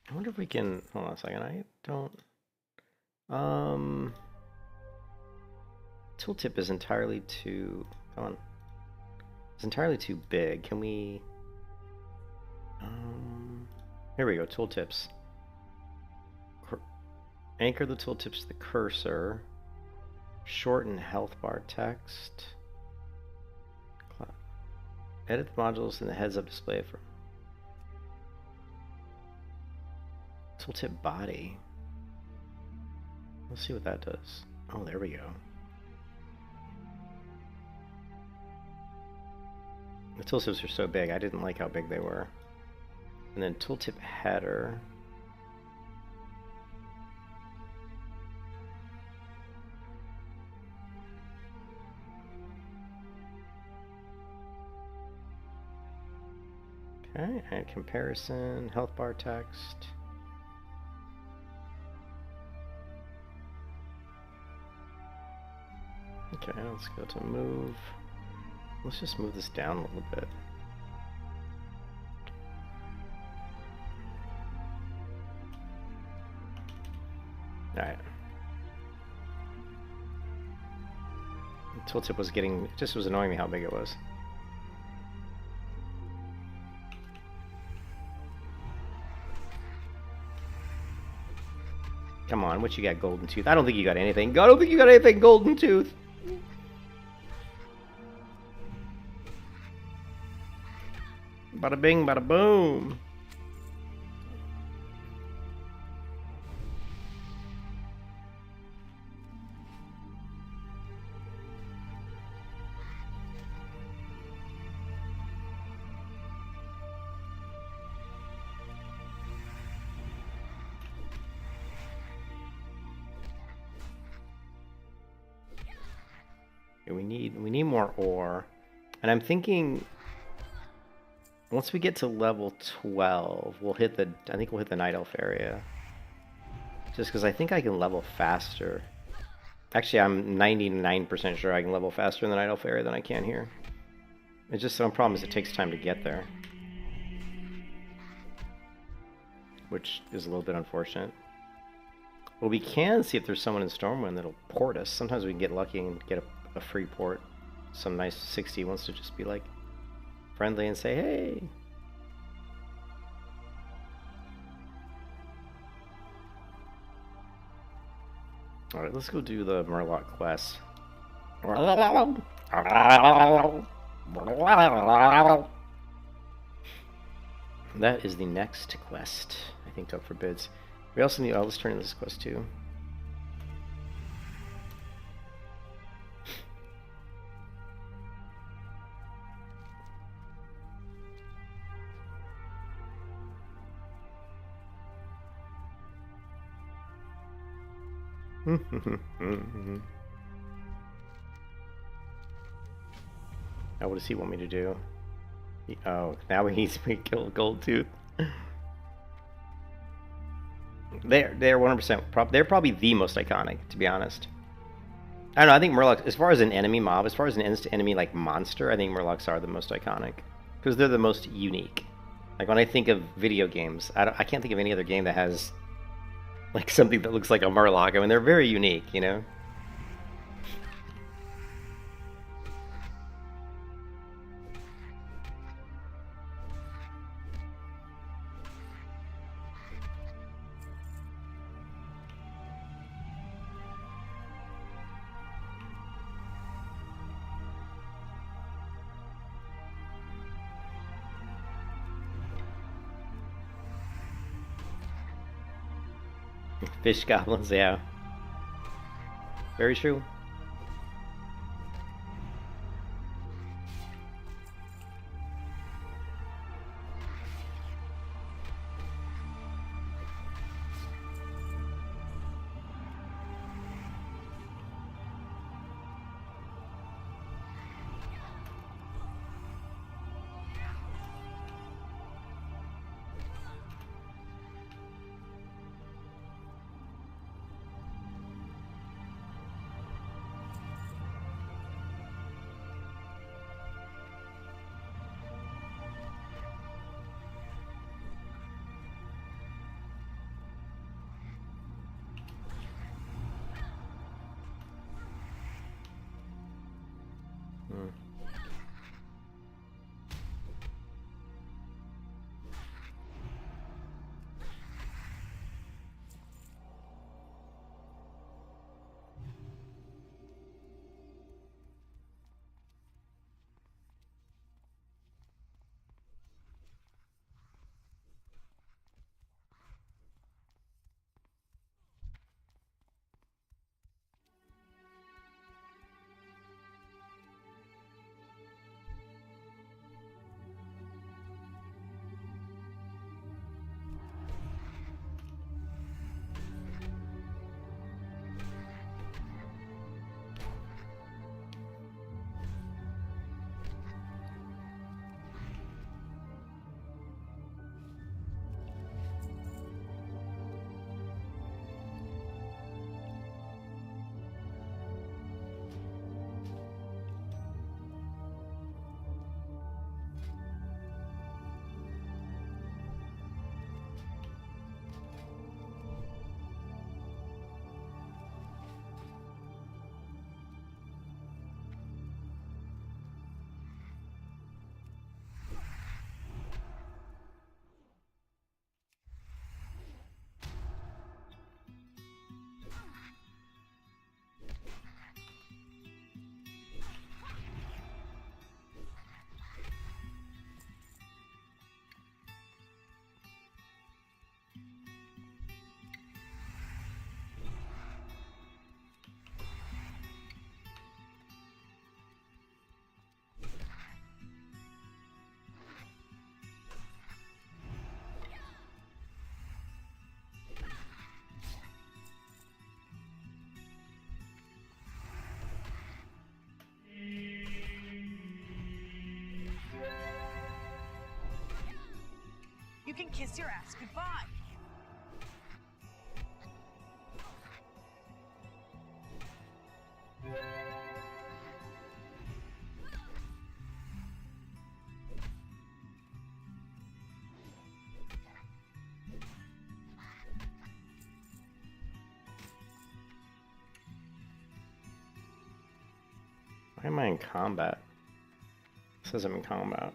I wonder if we can, hold on a second, I don't, tooltip is entirely too, come on, it's entirely too big. Can we, here we go, tooltips. Anchor the tooltips to the cursor, shorten health bar text, edit the modules in the heads-up display for tooltip body. Let's see what that does. Oh, there we go. The tooltips are so big, I didn't like how big they were. And then tooltip header. Okay, and comparison, health bar text. Okay, let's go to move. Let's just move this down a little bit. Alright. The tooltip was getting, it just was annoying me how big it was. Come on, what you got, Golden Tooth? I don't think you got anything. I don't think you got anything, Golden Tooth. Bada bing, bada boom. We need more ore, and I'm thinking once we get to level 12, we'll hit the, I think we'll hit the Night Elf area, just because I think I can level faster. Actually, I'm 99% sure I can level faster in the Night Elf area than I can here. It's just the problem is it takes time to get there. Which is a little bit unfortunate. Well, we can see if there's someone in Stormwind that'll port us. Sometimes we can get lucky and get a free port. Some nice 60 wants to just be like friendly and say, hey. Alright, let's go do the Murloc quest. That is the next quest, I think, up for bids. We also need... Oh, let's turn in this quest too. Now, what does he want me to do? Oh, now he needs me to kill Goldtooth. They're 100%. They're probably the most iconic, to be honest. I don't know. I think Murlocs, as far as an enemy mob, as far as an enemy like monster, I think Murlocs are the most iconic because they're the most unique. Like when I think of video games, I can't think of any other game that has like something that looks like a Murloc. I mean, they're very unique, you know. Fish goblins, yeah. Very true. You can kiss your ass goodbye. Why am I in combat? It says I'm in combat.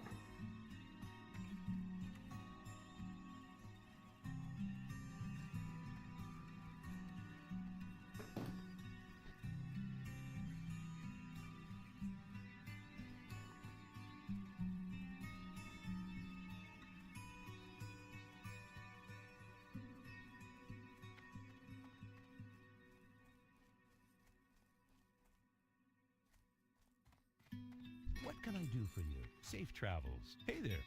What can I do for you? Safe travels. Hey there.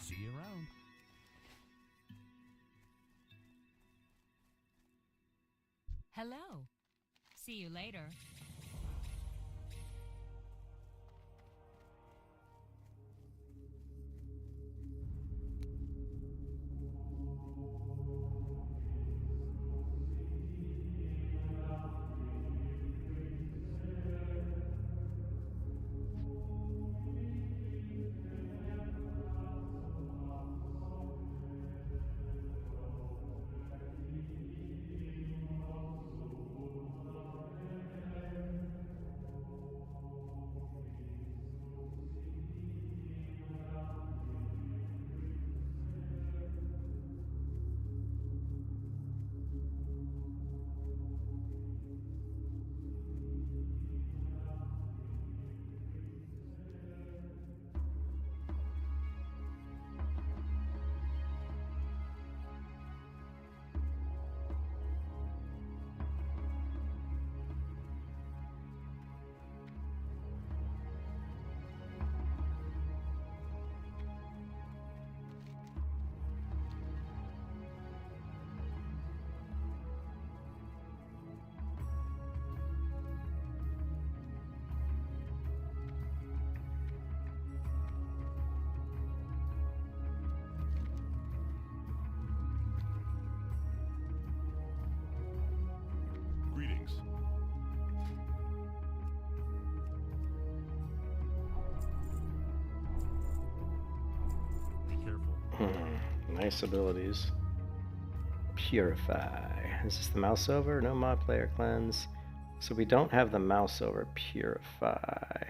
See you around. Hello. See you later. Greetings. Be careful. Nice abilities. Purify. Is this the mouse over? No mod player cleanse. So we don't have the mouse over. Purify.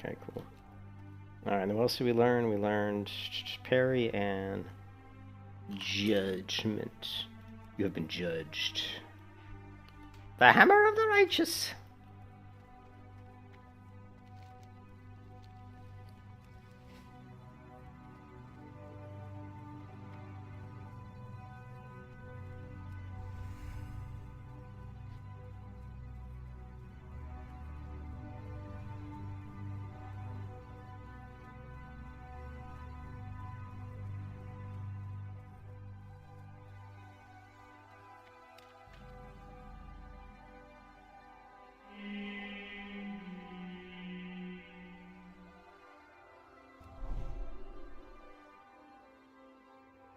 Okay, cool. Alright, and what else did we learn? We learned parry and judgment. You have been judged. The hammer of the righteous.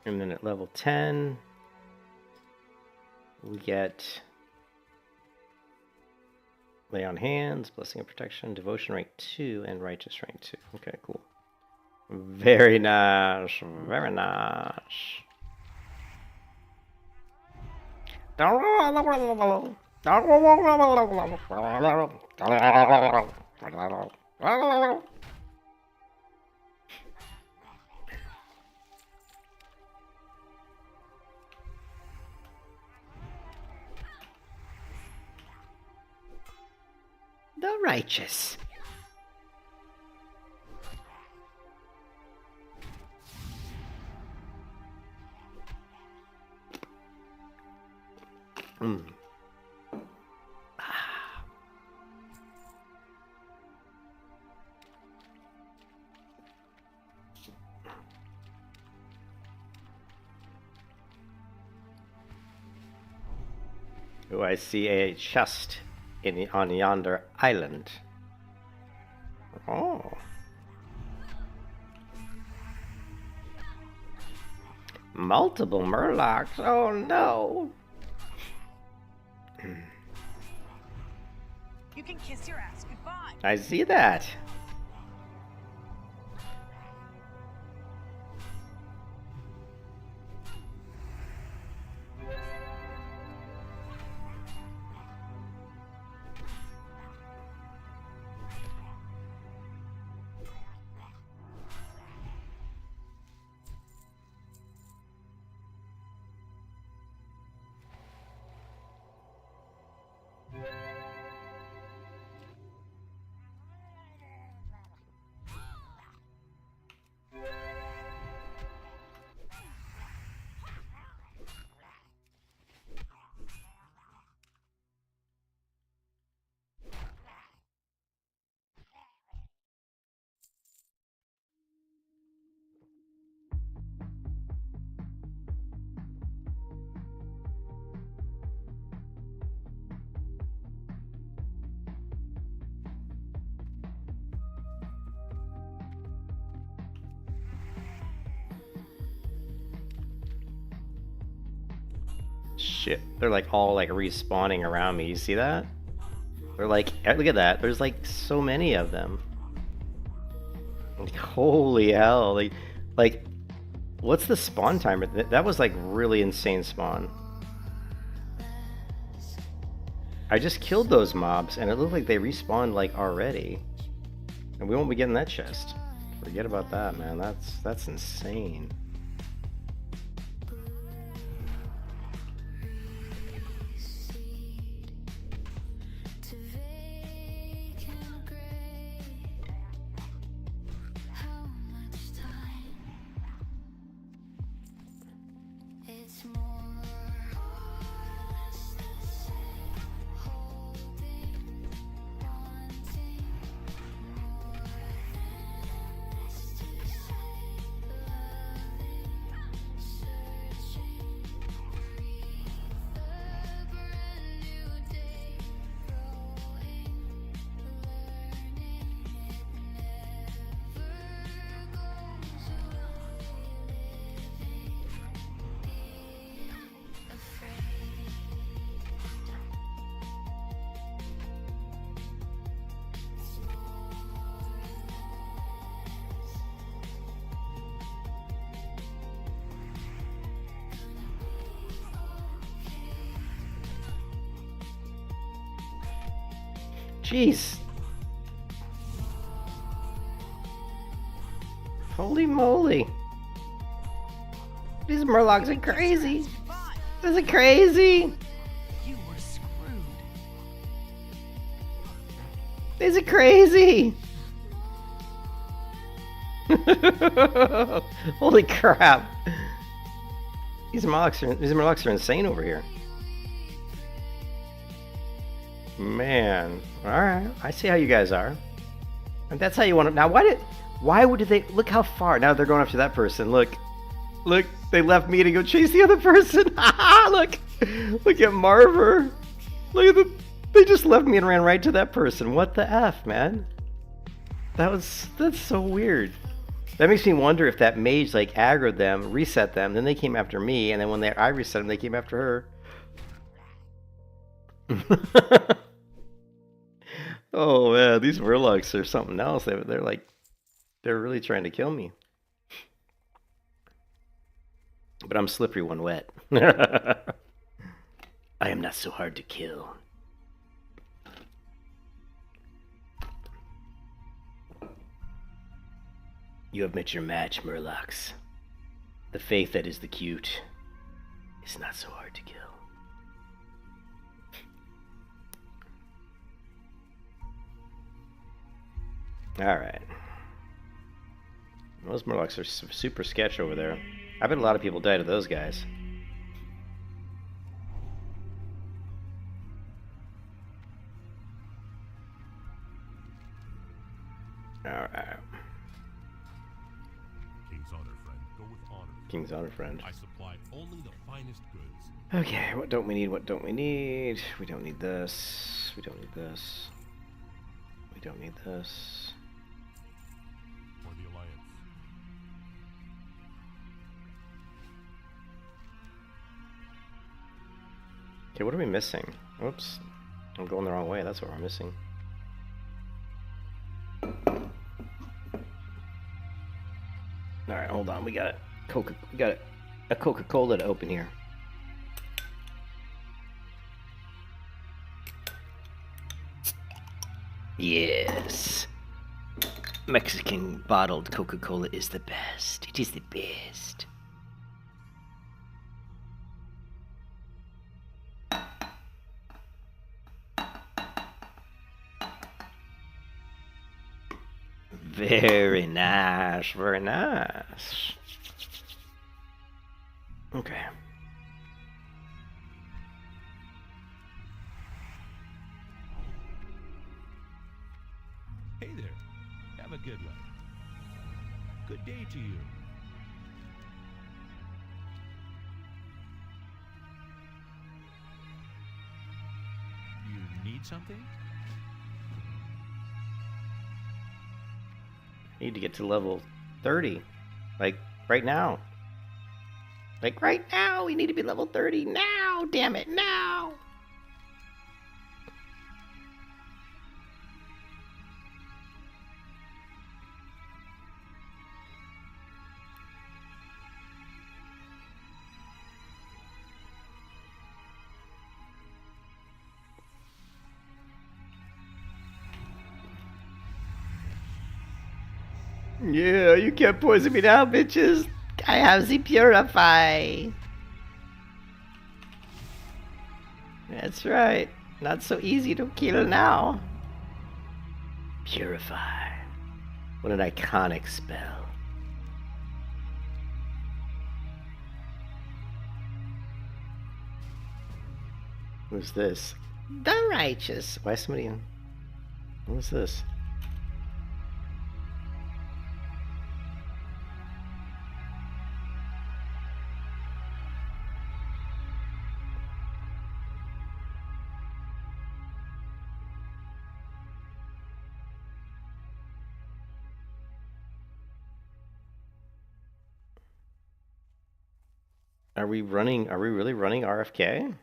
And then at level 10, we get Lay on Hands, Blessing of Protection, Devotion rank 2, and Righteous rank 2. Okay, cool. Very nice. Very nice. the righteous. Mm. Oh, I see a chest on yonder island. Oh. Multiple murlocs. Oh no. You can kiss your ass goodbye. I see that. Shit, they're like all like respawning around me. You see that? They're like, look at that. There's like so many of them. Like, holy hell! Like, what's the spawn timer? That was like really insane spawn. I just killed those mobs, and it looked like they respawned like already. And we won't be getting that chest. Forget about that, man. That's insane. Jeez. Holy moly. These murlocs are crazy. This is crazy. You were screwed. These are crazy. Holy crap. These murlocs are insane over here. Man, all right. I see how you guys are, and that's how you want to. Now, why would they look how far? Now they're going after that person. Look, they left me to go chase the other person. look at Marver. Look at they just left me and ran right to that person. What the F, man? That's so weird. That makes me wonder if that mage like aggroed them, reset them, then they came after me, and then when I reset them, they came after her. Oh man, these murlocs are something else. They're really trying to kill me. But I'm slippery when wet. I am not so hard to kill. You have met your match, murlocs. The faith that is the cute is not so hard to kill. Alright. Those Murlocs are super sketch over there. I bet a lot of people die to those guys. Alright. King's honor, friend. Go with honor. King's honor, friend. I supply only the finest goods. Okay, what don't we need? What don't we need? We don't need this. We don't need this. We don't need this. For the Alliance. Okay, what are we missing? Oops. I'm going the wrong way. That's what we're missing. Alright, hold on. We got a Coca-Cola to open here. Yes. Mexican bottled Coca-Cola is the best. It is the best. Very nice, very nice. Okay. Hey there. Have a good one. Good day to you. You need something? Need to get to level 30. Like, right now. Like, right now! We need to be level 30 now! Damn it, now! Yeah, you can't poison me now, bitches. I have the Purify. That's right. Not so easy to kill now. Purify. What an iconic spell. Who's this? The Righteous. Why is somebody on? What's this? Are we really running RFK?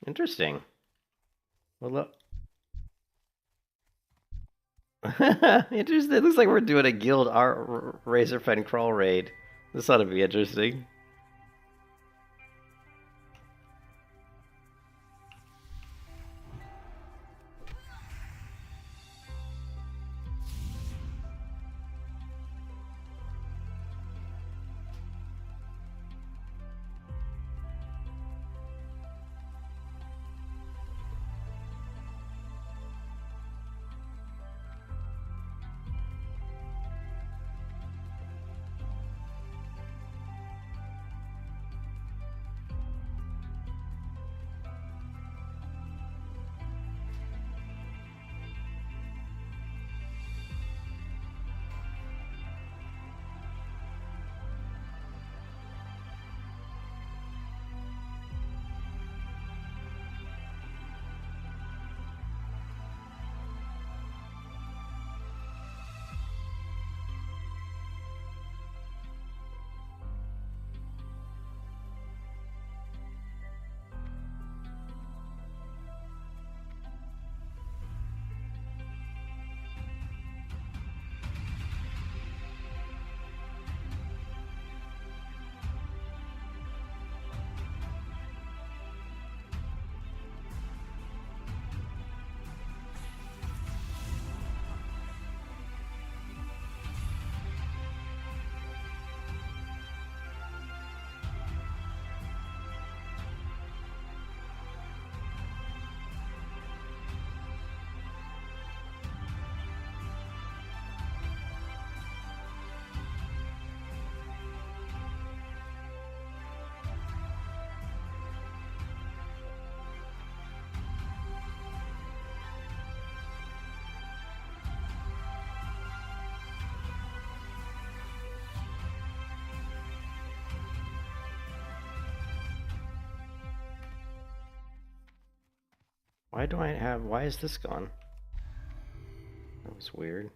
Interesting. Well, look. Interesting. It looks like we're doing a guild Razorfen crawl raid. This ought to be interesting. Why is this gone? That was weird.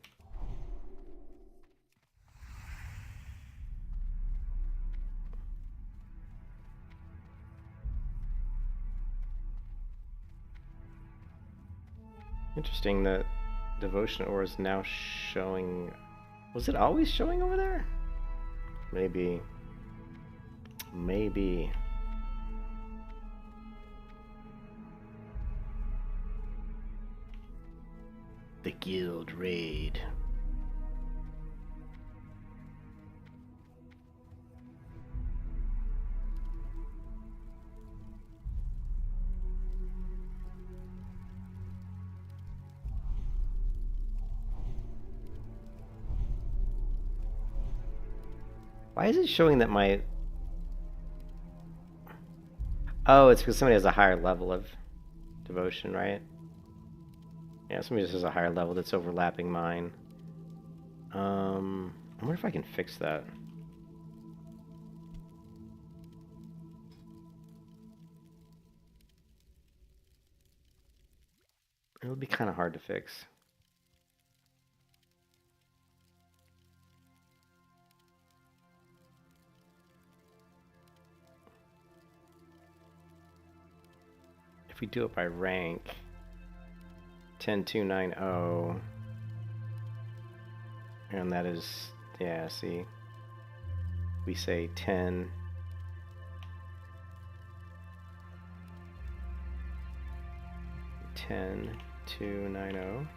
Interesting that Devotion Aura is now showing. Was it always showing over there? Maybe. Maybe. The Guild Raid. Why is it showing that my... Oh, it's because somebody has a higher level of devotion, right? Yeah, somebody just has a higher level that's overlapping mine. I wonder if I can fix that. It would be kind of hard to fix. If we do it by rank, 10290, and that is, yeah, see, we say 10. $10,290.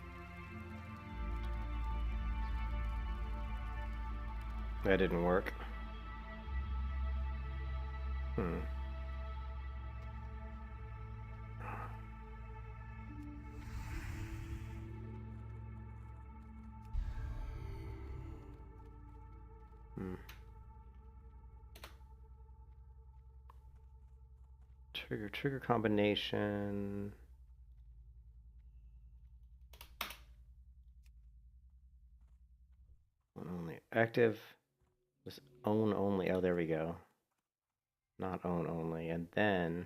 That didn't work. Trigger combination. Only active. This own only. Oh, there we go. Not own only. And then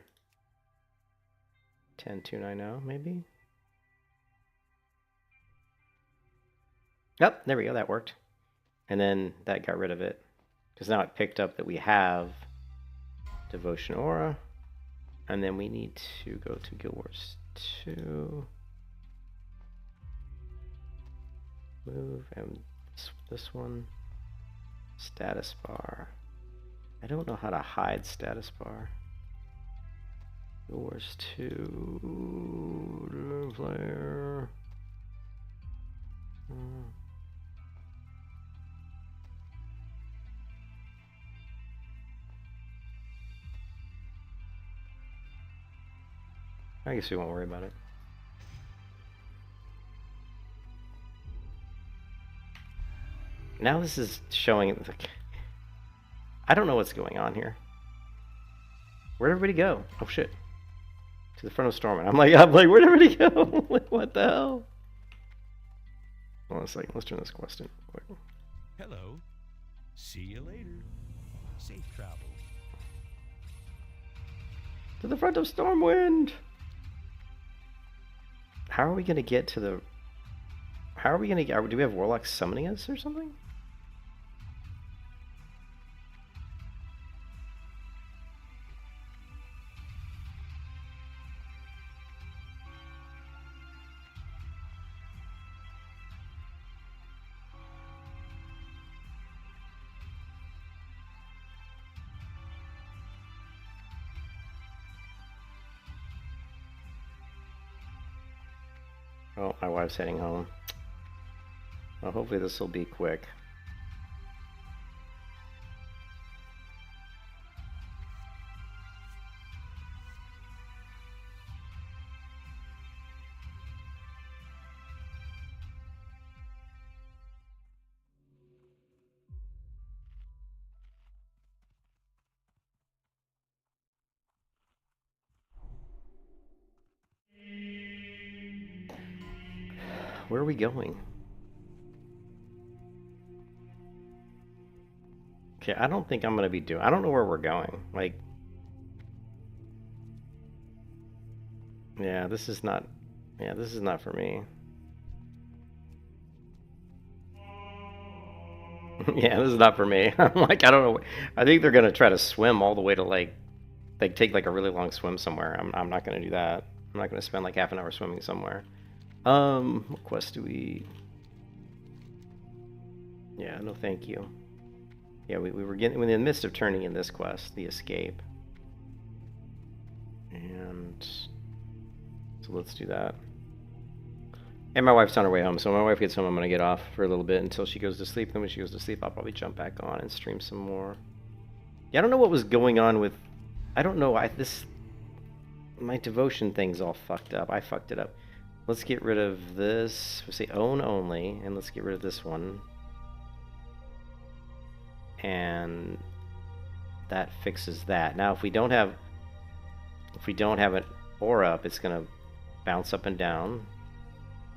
10290 maybe. Yep, there we go. That worked. And then that got rid of it. Because now it picked up that we have Devotion Aura. And then we need to go to Guild Wars 2. Move and this one. Status bar. I don't know how to hide status bar. Guild Wars 2. Player. I guess we won't worry about it. Now this is showing, like, I don't know what's going on here. Where'd everybody go? Oh shit. To the front of Storm. I'm like, where'd everybody go? Like, what the hell? Hold on a second, let's turn this quest in quick. Hello. See you later. Safe travels. To the front of Stormwind! How are we gonna get to the... How are we gonna get... Do we have Warlocks summoning us or something? Oh, my wife's heading home. Well, hopefully this will be quick. Where are we going? Okay, I don't think I'm gonna be doing... I don't know where we're going. Like... Yeah, this is not. Yeah, this is not for me. Yeah, this is not for me. I'm like, I don't know. I think they're gonna try to swim all the way to like take like a really long swim somewhere. I'm not gonna do that. I'm not gonna spend like half an hour swimming somewhere. What quest do we? Yeah, no, thank you. Yeah, we were in the midst of turning in this quest, the escape, and so let's do that. And my wife's on her way home, so when my wife gets home, I'm gonna get off for a little bit until she goes to sleep. Then when she goes to sleep, I'll probably jump back on and stream some more. Yeah, I don't know what was going on with. I don't know. My devotion thing's all fucked up. I fucked it up. Let's get rid of this. We'll say own only, and let's get rid of this one. And that fixes that. Now, if we don't have an aura up, it's gonna bounce up and down.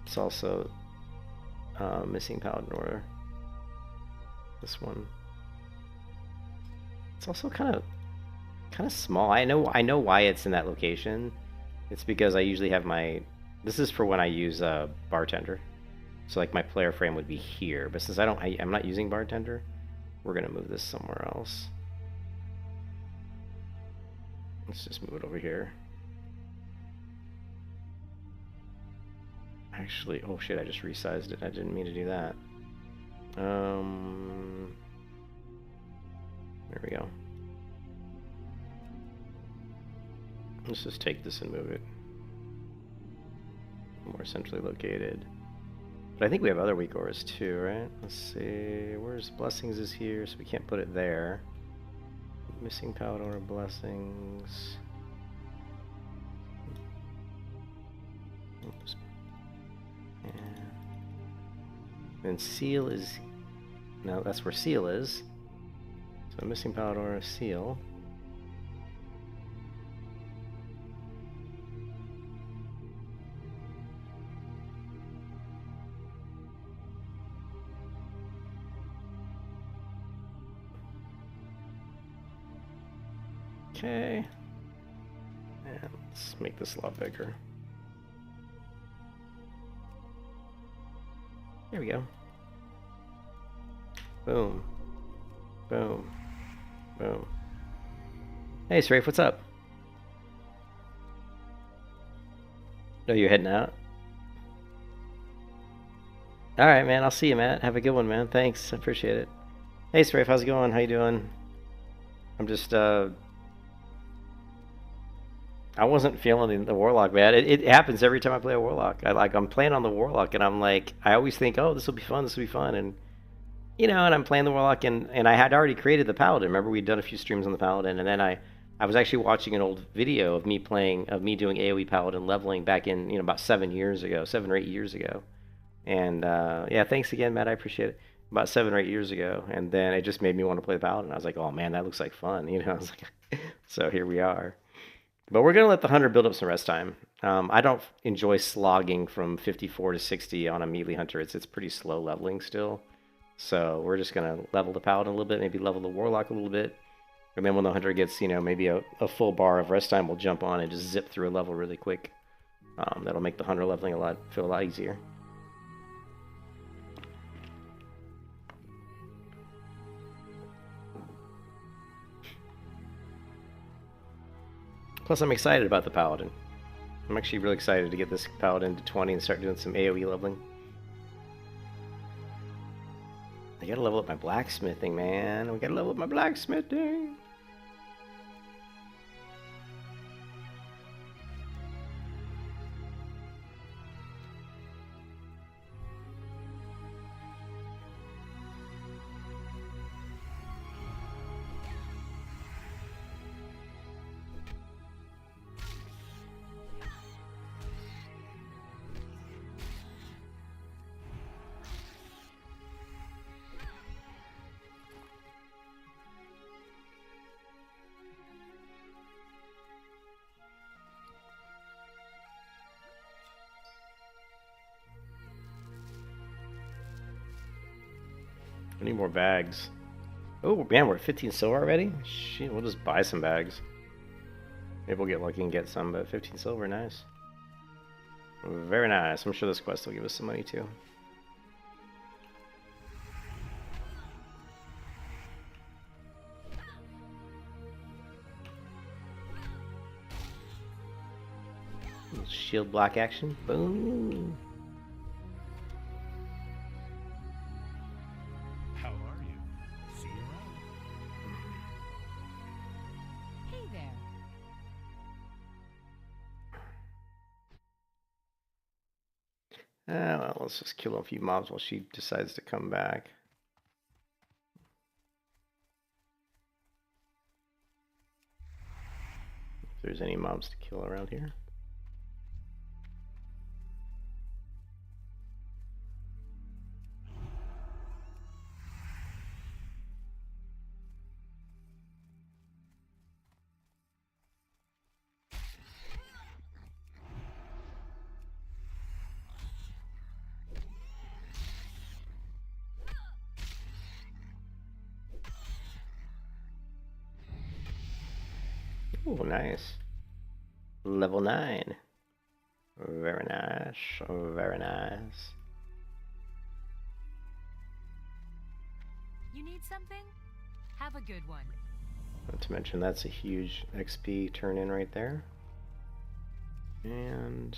It's also missing Paladin aura. This one. It's also kind of small. I know why it's in that location. It's because I usually have my. This is for when I use bartender. So like my player frame would be here, but since I'm not using bartender, we're gonna move this somewhere else. Let's just move it over here. Actually, oh shit, I just resized it. I didn't mean to do that. There we go. Let's just take this and move it. More centrally located. But I think we have other weak auras too, right? Let's see. Where's Blessings is here, so we can't put it there. Missing Paladin aura Blessings. Oops. And Seal is... No, that's where Seal is. So missing Paladin aura Seal. Okay. And let's make this a lot bigger. There we go. Boom. Boom. Boom. Hey, Strafe, what's up? Oh, you're heading out? Alright, man. I'll see you, Matt. Have a good one, man. Thanks. I appreciate it. Hey, Strafe, how's it going? How you doing? I'm just, I wasn't feeling the Warlock, man. It happens every time I play a Warlock. I'm playing on the Warlock, and I'm like, I always think, oh, this will be fun, and you know, and I'm playing the Warlock, and I had already created the Paladin. Remember, we'd done a few streams on the Paladin, and then I was actually watching an old video of me doing AoE Paladin leveling back in, you know, about 7 or 8 years ago. And yeah, thanks again, Matt. I appreciate it. About 7 or 8 years ago, and then it just made me want to play the Paladin. I was like, oh man, that looks like fun, you know. I was like, so here we are. But we're going to let the Hunter build up some rest time. I don't enjoy slogging from 54 to 60 on a melee Hunter. It's pretty slow leveling still. So we're just going to level the Paladin a little bit, maybe level the Warlock a little bit. And then when the Hunter gets, you know, maybe a full bar of rest time, we'll jump on and just zip through a level really quick. That'll make the Hunter leveling feel a lot easier. Plus, I'm excited about the Paladin. I'm actually really excited to get this Paladin to 20 and start doing some AoE leveling. I gotta level up my blacksmithing, man. We gotta level up my blacksmithing. I need more bags. Oh man, we're at 15 silver already? Shit, we'll just buy some bags. Maybe we'll get lucky and get some, but 15 silver, nice. Very nice. I'm sure this quest will give us some money too. Little shield block action. Boom. How are you? See you around. Hey there. Well, let's just kill a few mobs while she decides to come back. If there's any mobs to kill around here. Oh, nice. Level 9. Very nice. Very nice. You need something? Have a good one. Not to mention that's a huge XP turn in right there. And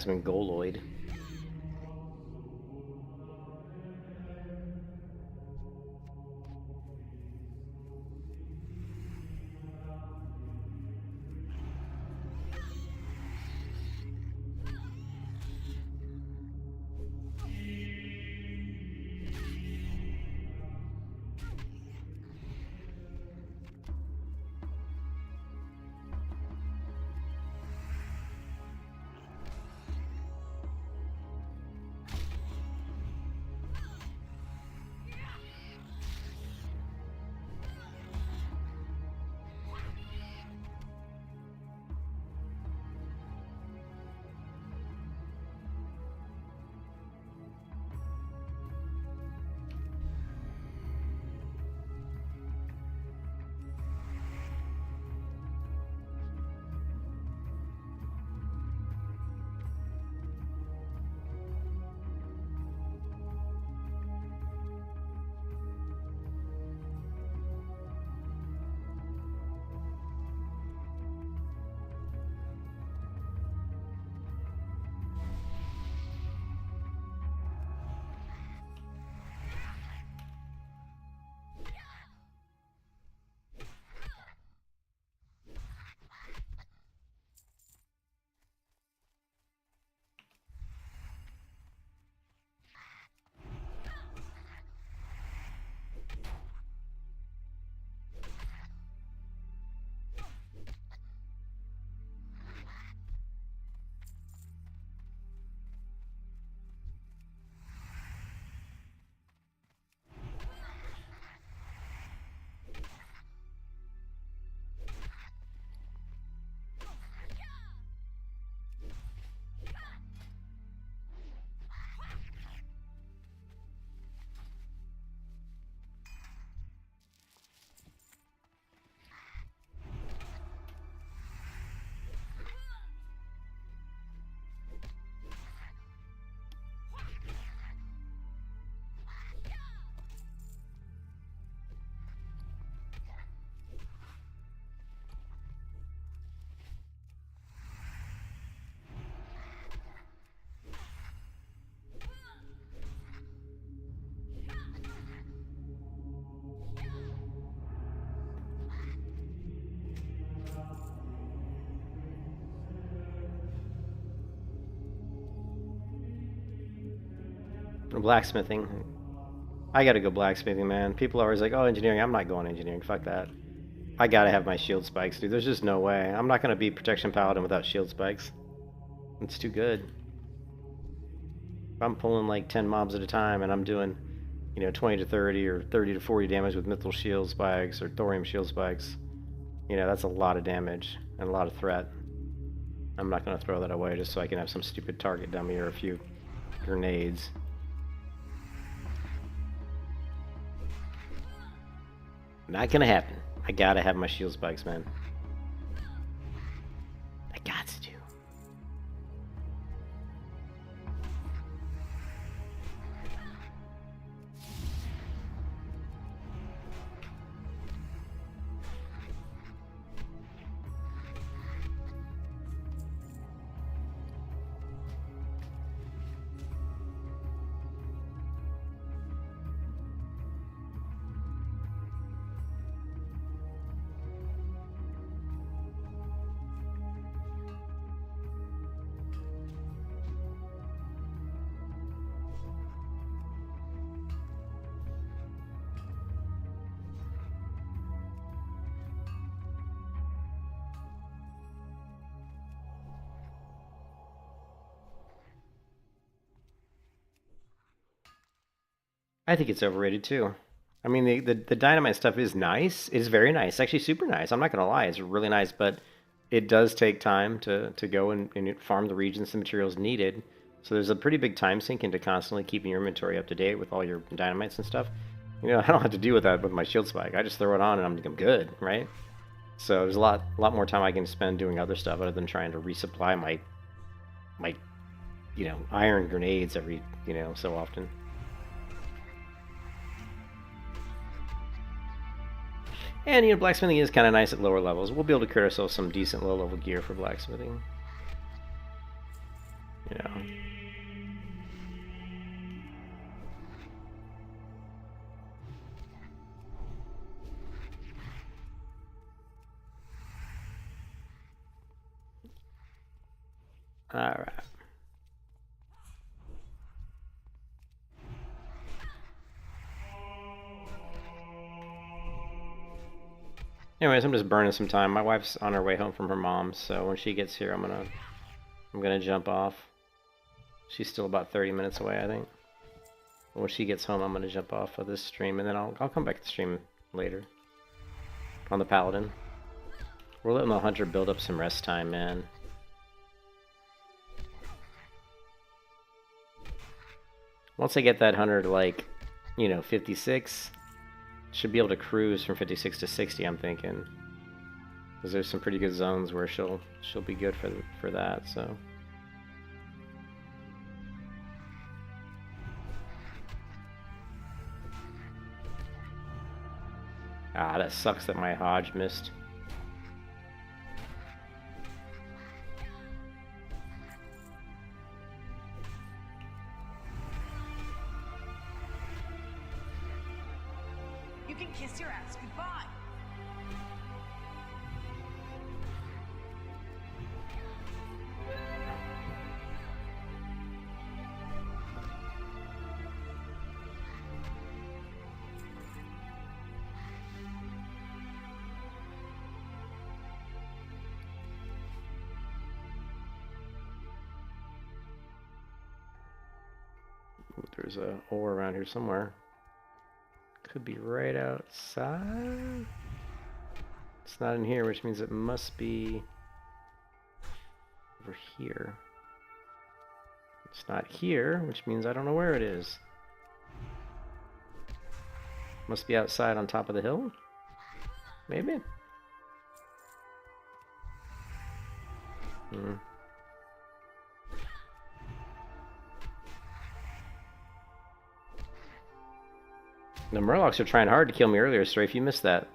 Asmon Goloid. Blacksmithing. I gotta go blacksmithing, man. People are always like, oh, engineering. I'm not going engineering. Fuck that. I gotta have my shield spikes, dude. There's just no way. I'm not gonna be protection paladin without shield spikes. It's too good. If I'm pulling like 10 mobs at a time and I'm doing, 20 to 30 or 30 to 40 damage with mithril shield spikes or thorium shield spikes, that's a lot of damage and a lot of threat. I'm not going to throw that away just so I can have some stupid target dummy or a few grenades. Not going to happen. I gotta have my shield spikes, man. I got to. I think it's overrated too. I mean, the dynamite stuff is nice. It's very nice. Actually, super nice. I'm not going to lie. It's really nice, but it does take time to go and farm the regions the materials needed. So there's a pretty big time sink into constantly keeping your inventory up to date with all your dynamites and stuff. I don't have to deal with that with my shield spike. I just throw it on and I'm good, right? So there's a lot more time I can spend doing other stuff other than trying to resupply my iron grenades every, so often. And, blacksmithing is kind of nice at lower levels. We'll be able to create ourselves some decent low-level gear for blacksmithing. Alright. Anyways, I'm just burning some time. My wife's on her way home from her mom's, so when she gets here, I'm gonna jump off. She's still about 30 minutes away, I think. When she gets home, I'm gonna jump off of this stream, and then I'll come back to stream later on the Paladin. We're letting the hunter build up some rest time, man. Once I get that hunter to like, 56. Should be able to cruise from 56 to 60, I'm thinking, because there's some pretty good zones where she'll be good for that. So that sucks that my Hodge missed. You can kiss your ass goodbye. There's a ore around here somewhere. Could be right outside. It's not in here, which means it must be over here. It's not here, which means I don't know where it is. Must be outside on top of the hill? Maybe? The Murlocs are trying hard to kill me earlier, Strafe. You missed that.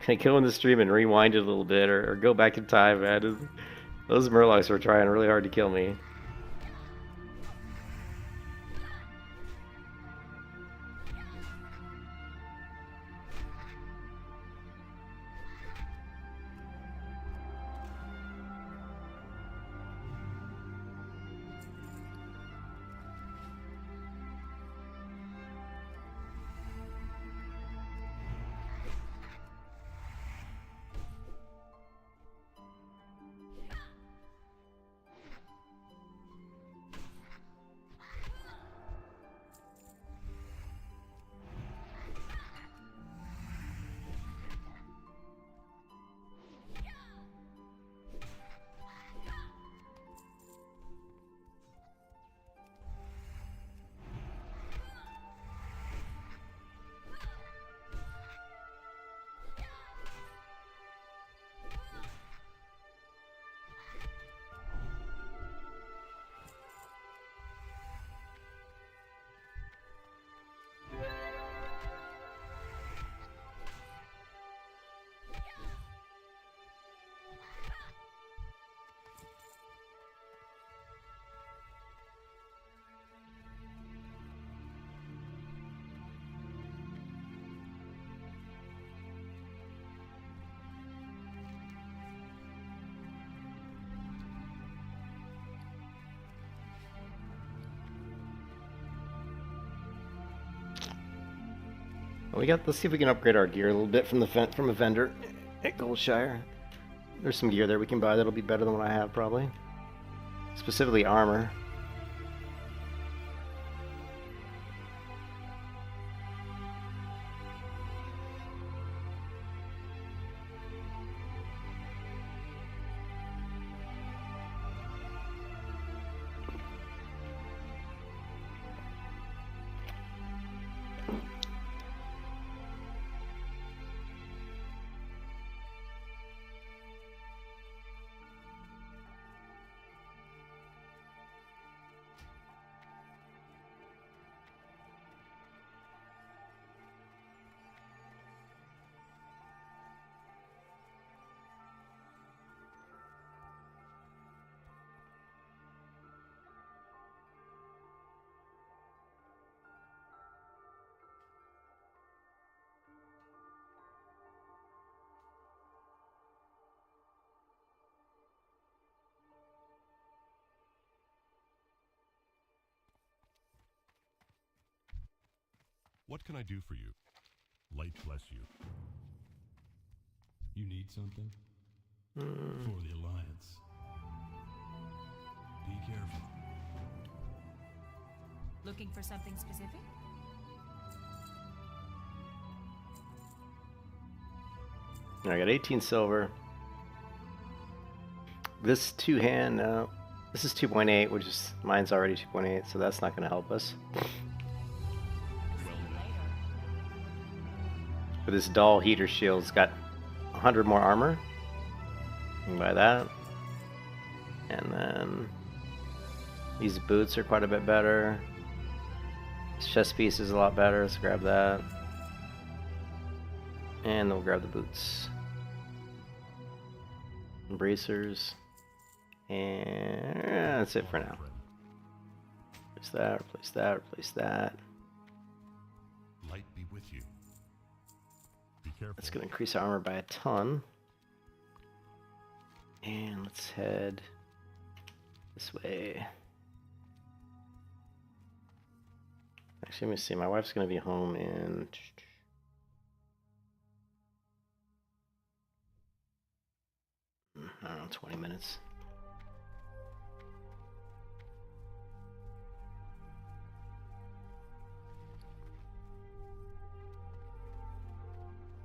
Can I go in the stream and rewind it a little bit, or go back in time, man? Those Murlocs were trying really hard to kill me. Let's see if we can upgrade our gear a little bit from a vendor at Goldshire. There's some gear there we can buy that'll be better than what I have probably. Specifically armor. What can I do for you? Light bless you. You need something? For the Alliance. Be careful. Looking for something specific? I got 18 silver. This two-hand, this is 2.8, which is, mine's already 2.8, so that's not going to help us. But this doll heater shield's got 100 more armor. You can buy that. And then these boots are quite a bit better. This chest piece is a lot better. Let's grab that. And then we'll grab the boots. And bracers. And that's it for now. Replace that, replace that, replace that. Light be with you. Be careful. That's going to increase our armor by a ton. And let's head this way. Actually, let me see. My wife's going to be home in... I don't know, 20 minutes.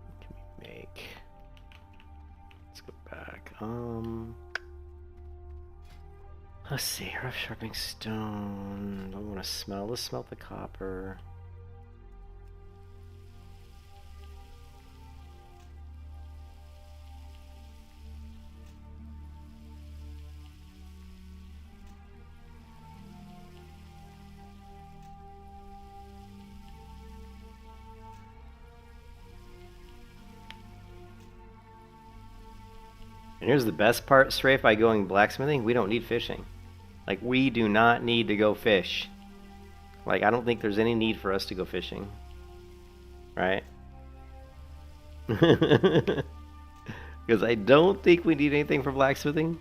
What can we make? Let's go back. Let's see. Rough sharpening stone. I want to smelt. Let's smelt the copper. And here's the best part, Strafe, by going blacksmithing, we don't need fishing. Like, we do not need to go fish. Like, I don't think there's any need for us to go fishing. Right? Because I don't think we need anything for blacksmithing.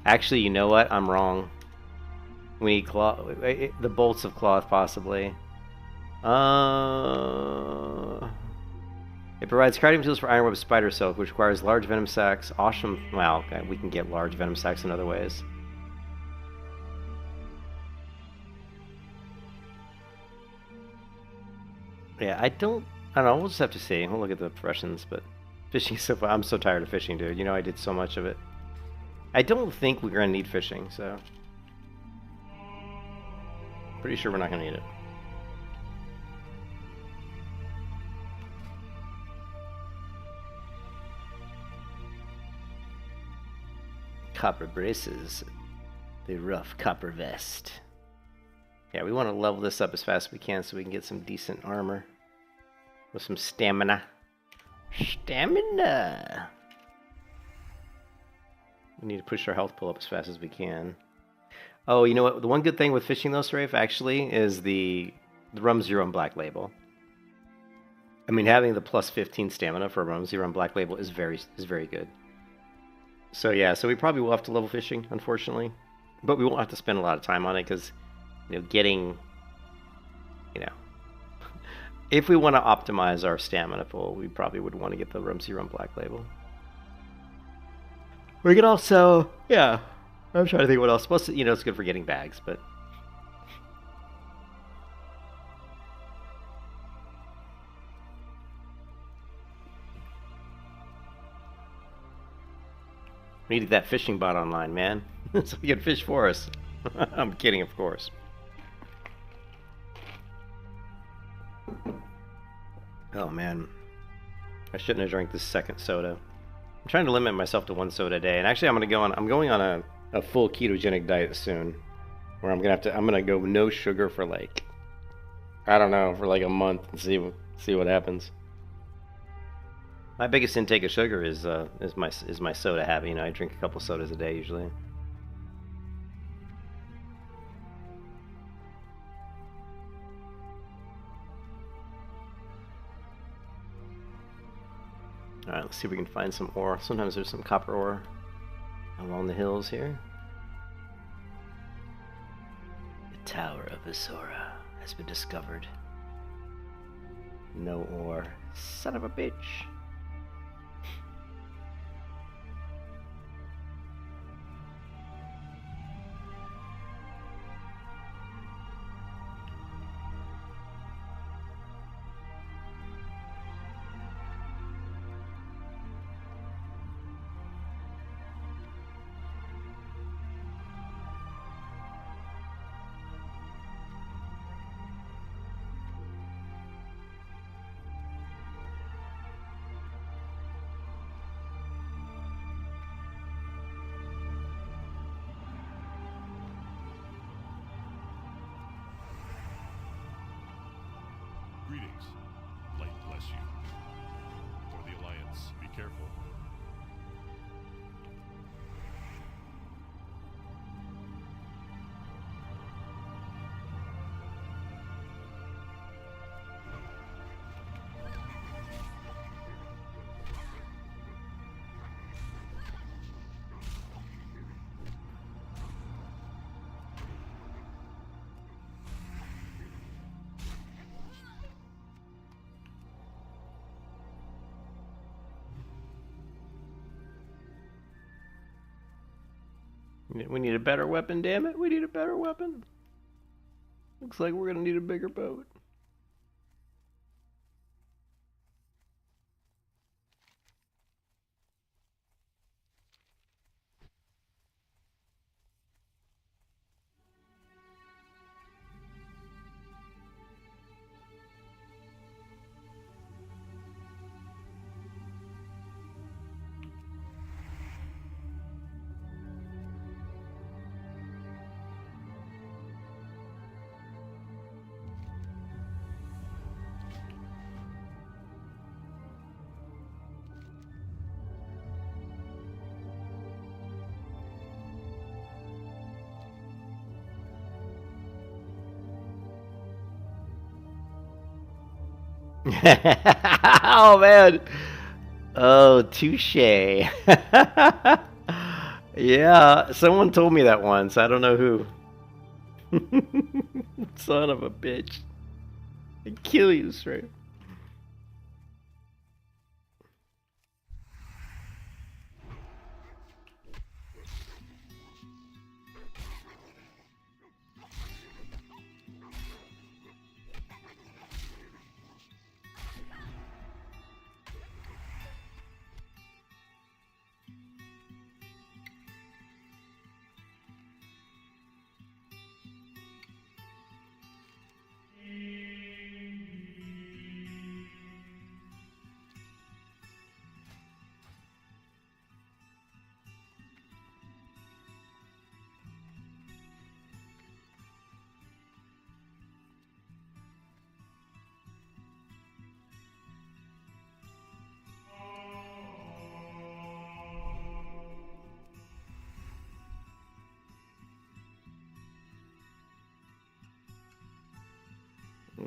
Actually, you know what? I'm wrong. We need cloth. The bolts of cloth, possibly. It provides crafting tools for ironweb spider silk, which requires large venom sacs. Awesome. Well, okay, we can get large venom sacs in other ways. Yeah, I don't know. We'll just have to see. We'll look at the professions, but fishing so far. I'm so tired of fishing, dude. You know, I did so much of it. I don't think we're going to need fishing, so... Pretty sure we're not going to need it. Copper braces. The rough copper vest. Yeah, we want to level this up as fast as we can so we can get some decent armor. With some stamina. Stamina! We need to push our health pull up as fast as we can. Oh, you know what? The one good thing with fishing though, Strafe, actually, is the Rum Zero and Black Label. I mean, having the plus 15 stamina for a Rumsey Run Black Label is very good. So yeah, so we probably will have to level fishing, unfortunately, but we won't have to spend a lot of time on it because, you know, getting, you know, if we want to optimize our stamina pool, we probably would want to get the Rumsey Run Black Label. We could also, yeah, I'm trying to think what else. Plus, you know, it's good for getting bags, but. We needed that fishing bot online, man. So we can fish for us. I'm kidding, of course. Oh man, I shouldn't have drank this second soda. I'm trying to limit myself to 1 soda a day, and actually I'm going on a full ketogenic diet soon, where I'm gonna go no sugar for like, I don't know, for like a month and see what happens. My biggest intake of sugar is my soda habit. You know, I drink a couple sodas a day usually. Alright, let's see if we can find some ore. Sometimes there's some copper ore along the hills here. The Tower of Azora has been discovered. No ore. Son of a bitch. Greetings. Light bless you. For the Alliance, be careful. We need a better weapon, damn it. We need a better weapon. Looks like we're gonna need a bigger boat. Oh man. Oh, touche. Yeah, someone told me that once. I don't know who. Son of a bitch. I'd kill you straight.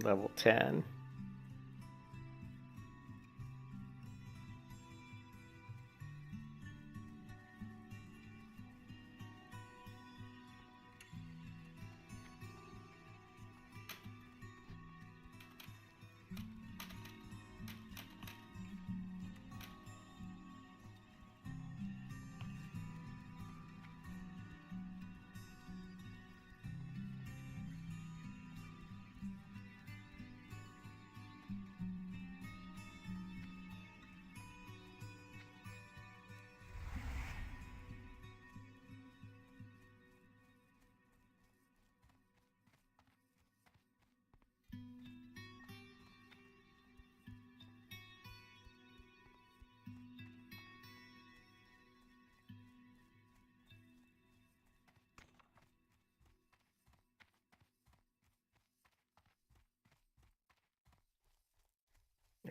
Level 10.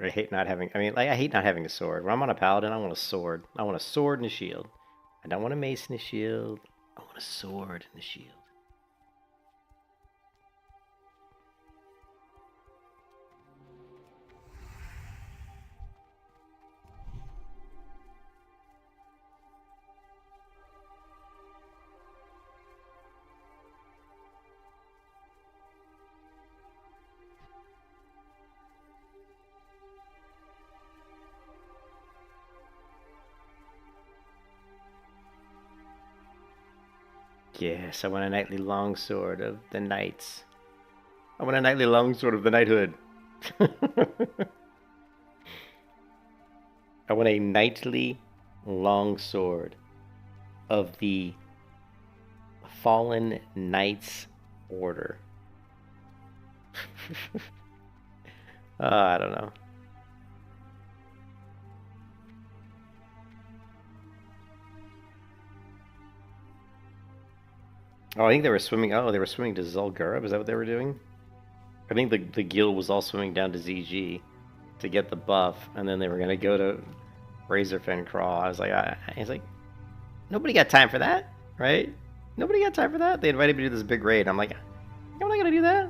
I hate not having. I mean, like I hate not having a sword. When I'm on a paladin, I want a sword. I want a sword and a shield. I don't want a mace and a shield. I want a sword and a shield. Yes, I want a knightly longsword of the knights. I want a knightly longsword of the knighthood. I want a knightly longsword of the fallen knights order. I don't know. Oh, I think they were swimming. Oh, they were swimming to Zul'Gurub. Is that what they were doing? I think the guild was all swimming down to ZG to get the buff, and then they were gonna go to Razorfen Crawl. I was like, he's like, nobody got time for that, right? Nobody got time for that. They invited me to this big raid. I'm like, I'm not gonna do that.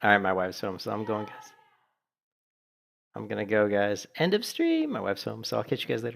Alright, my wife's home, so I'm going, guys. I'm gonna go, guys. End of stream. My wife's home, so I'll catch you guys later.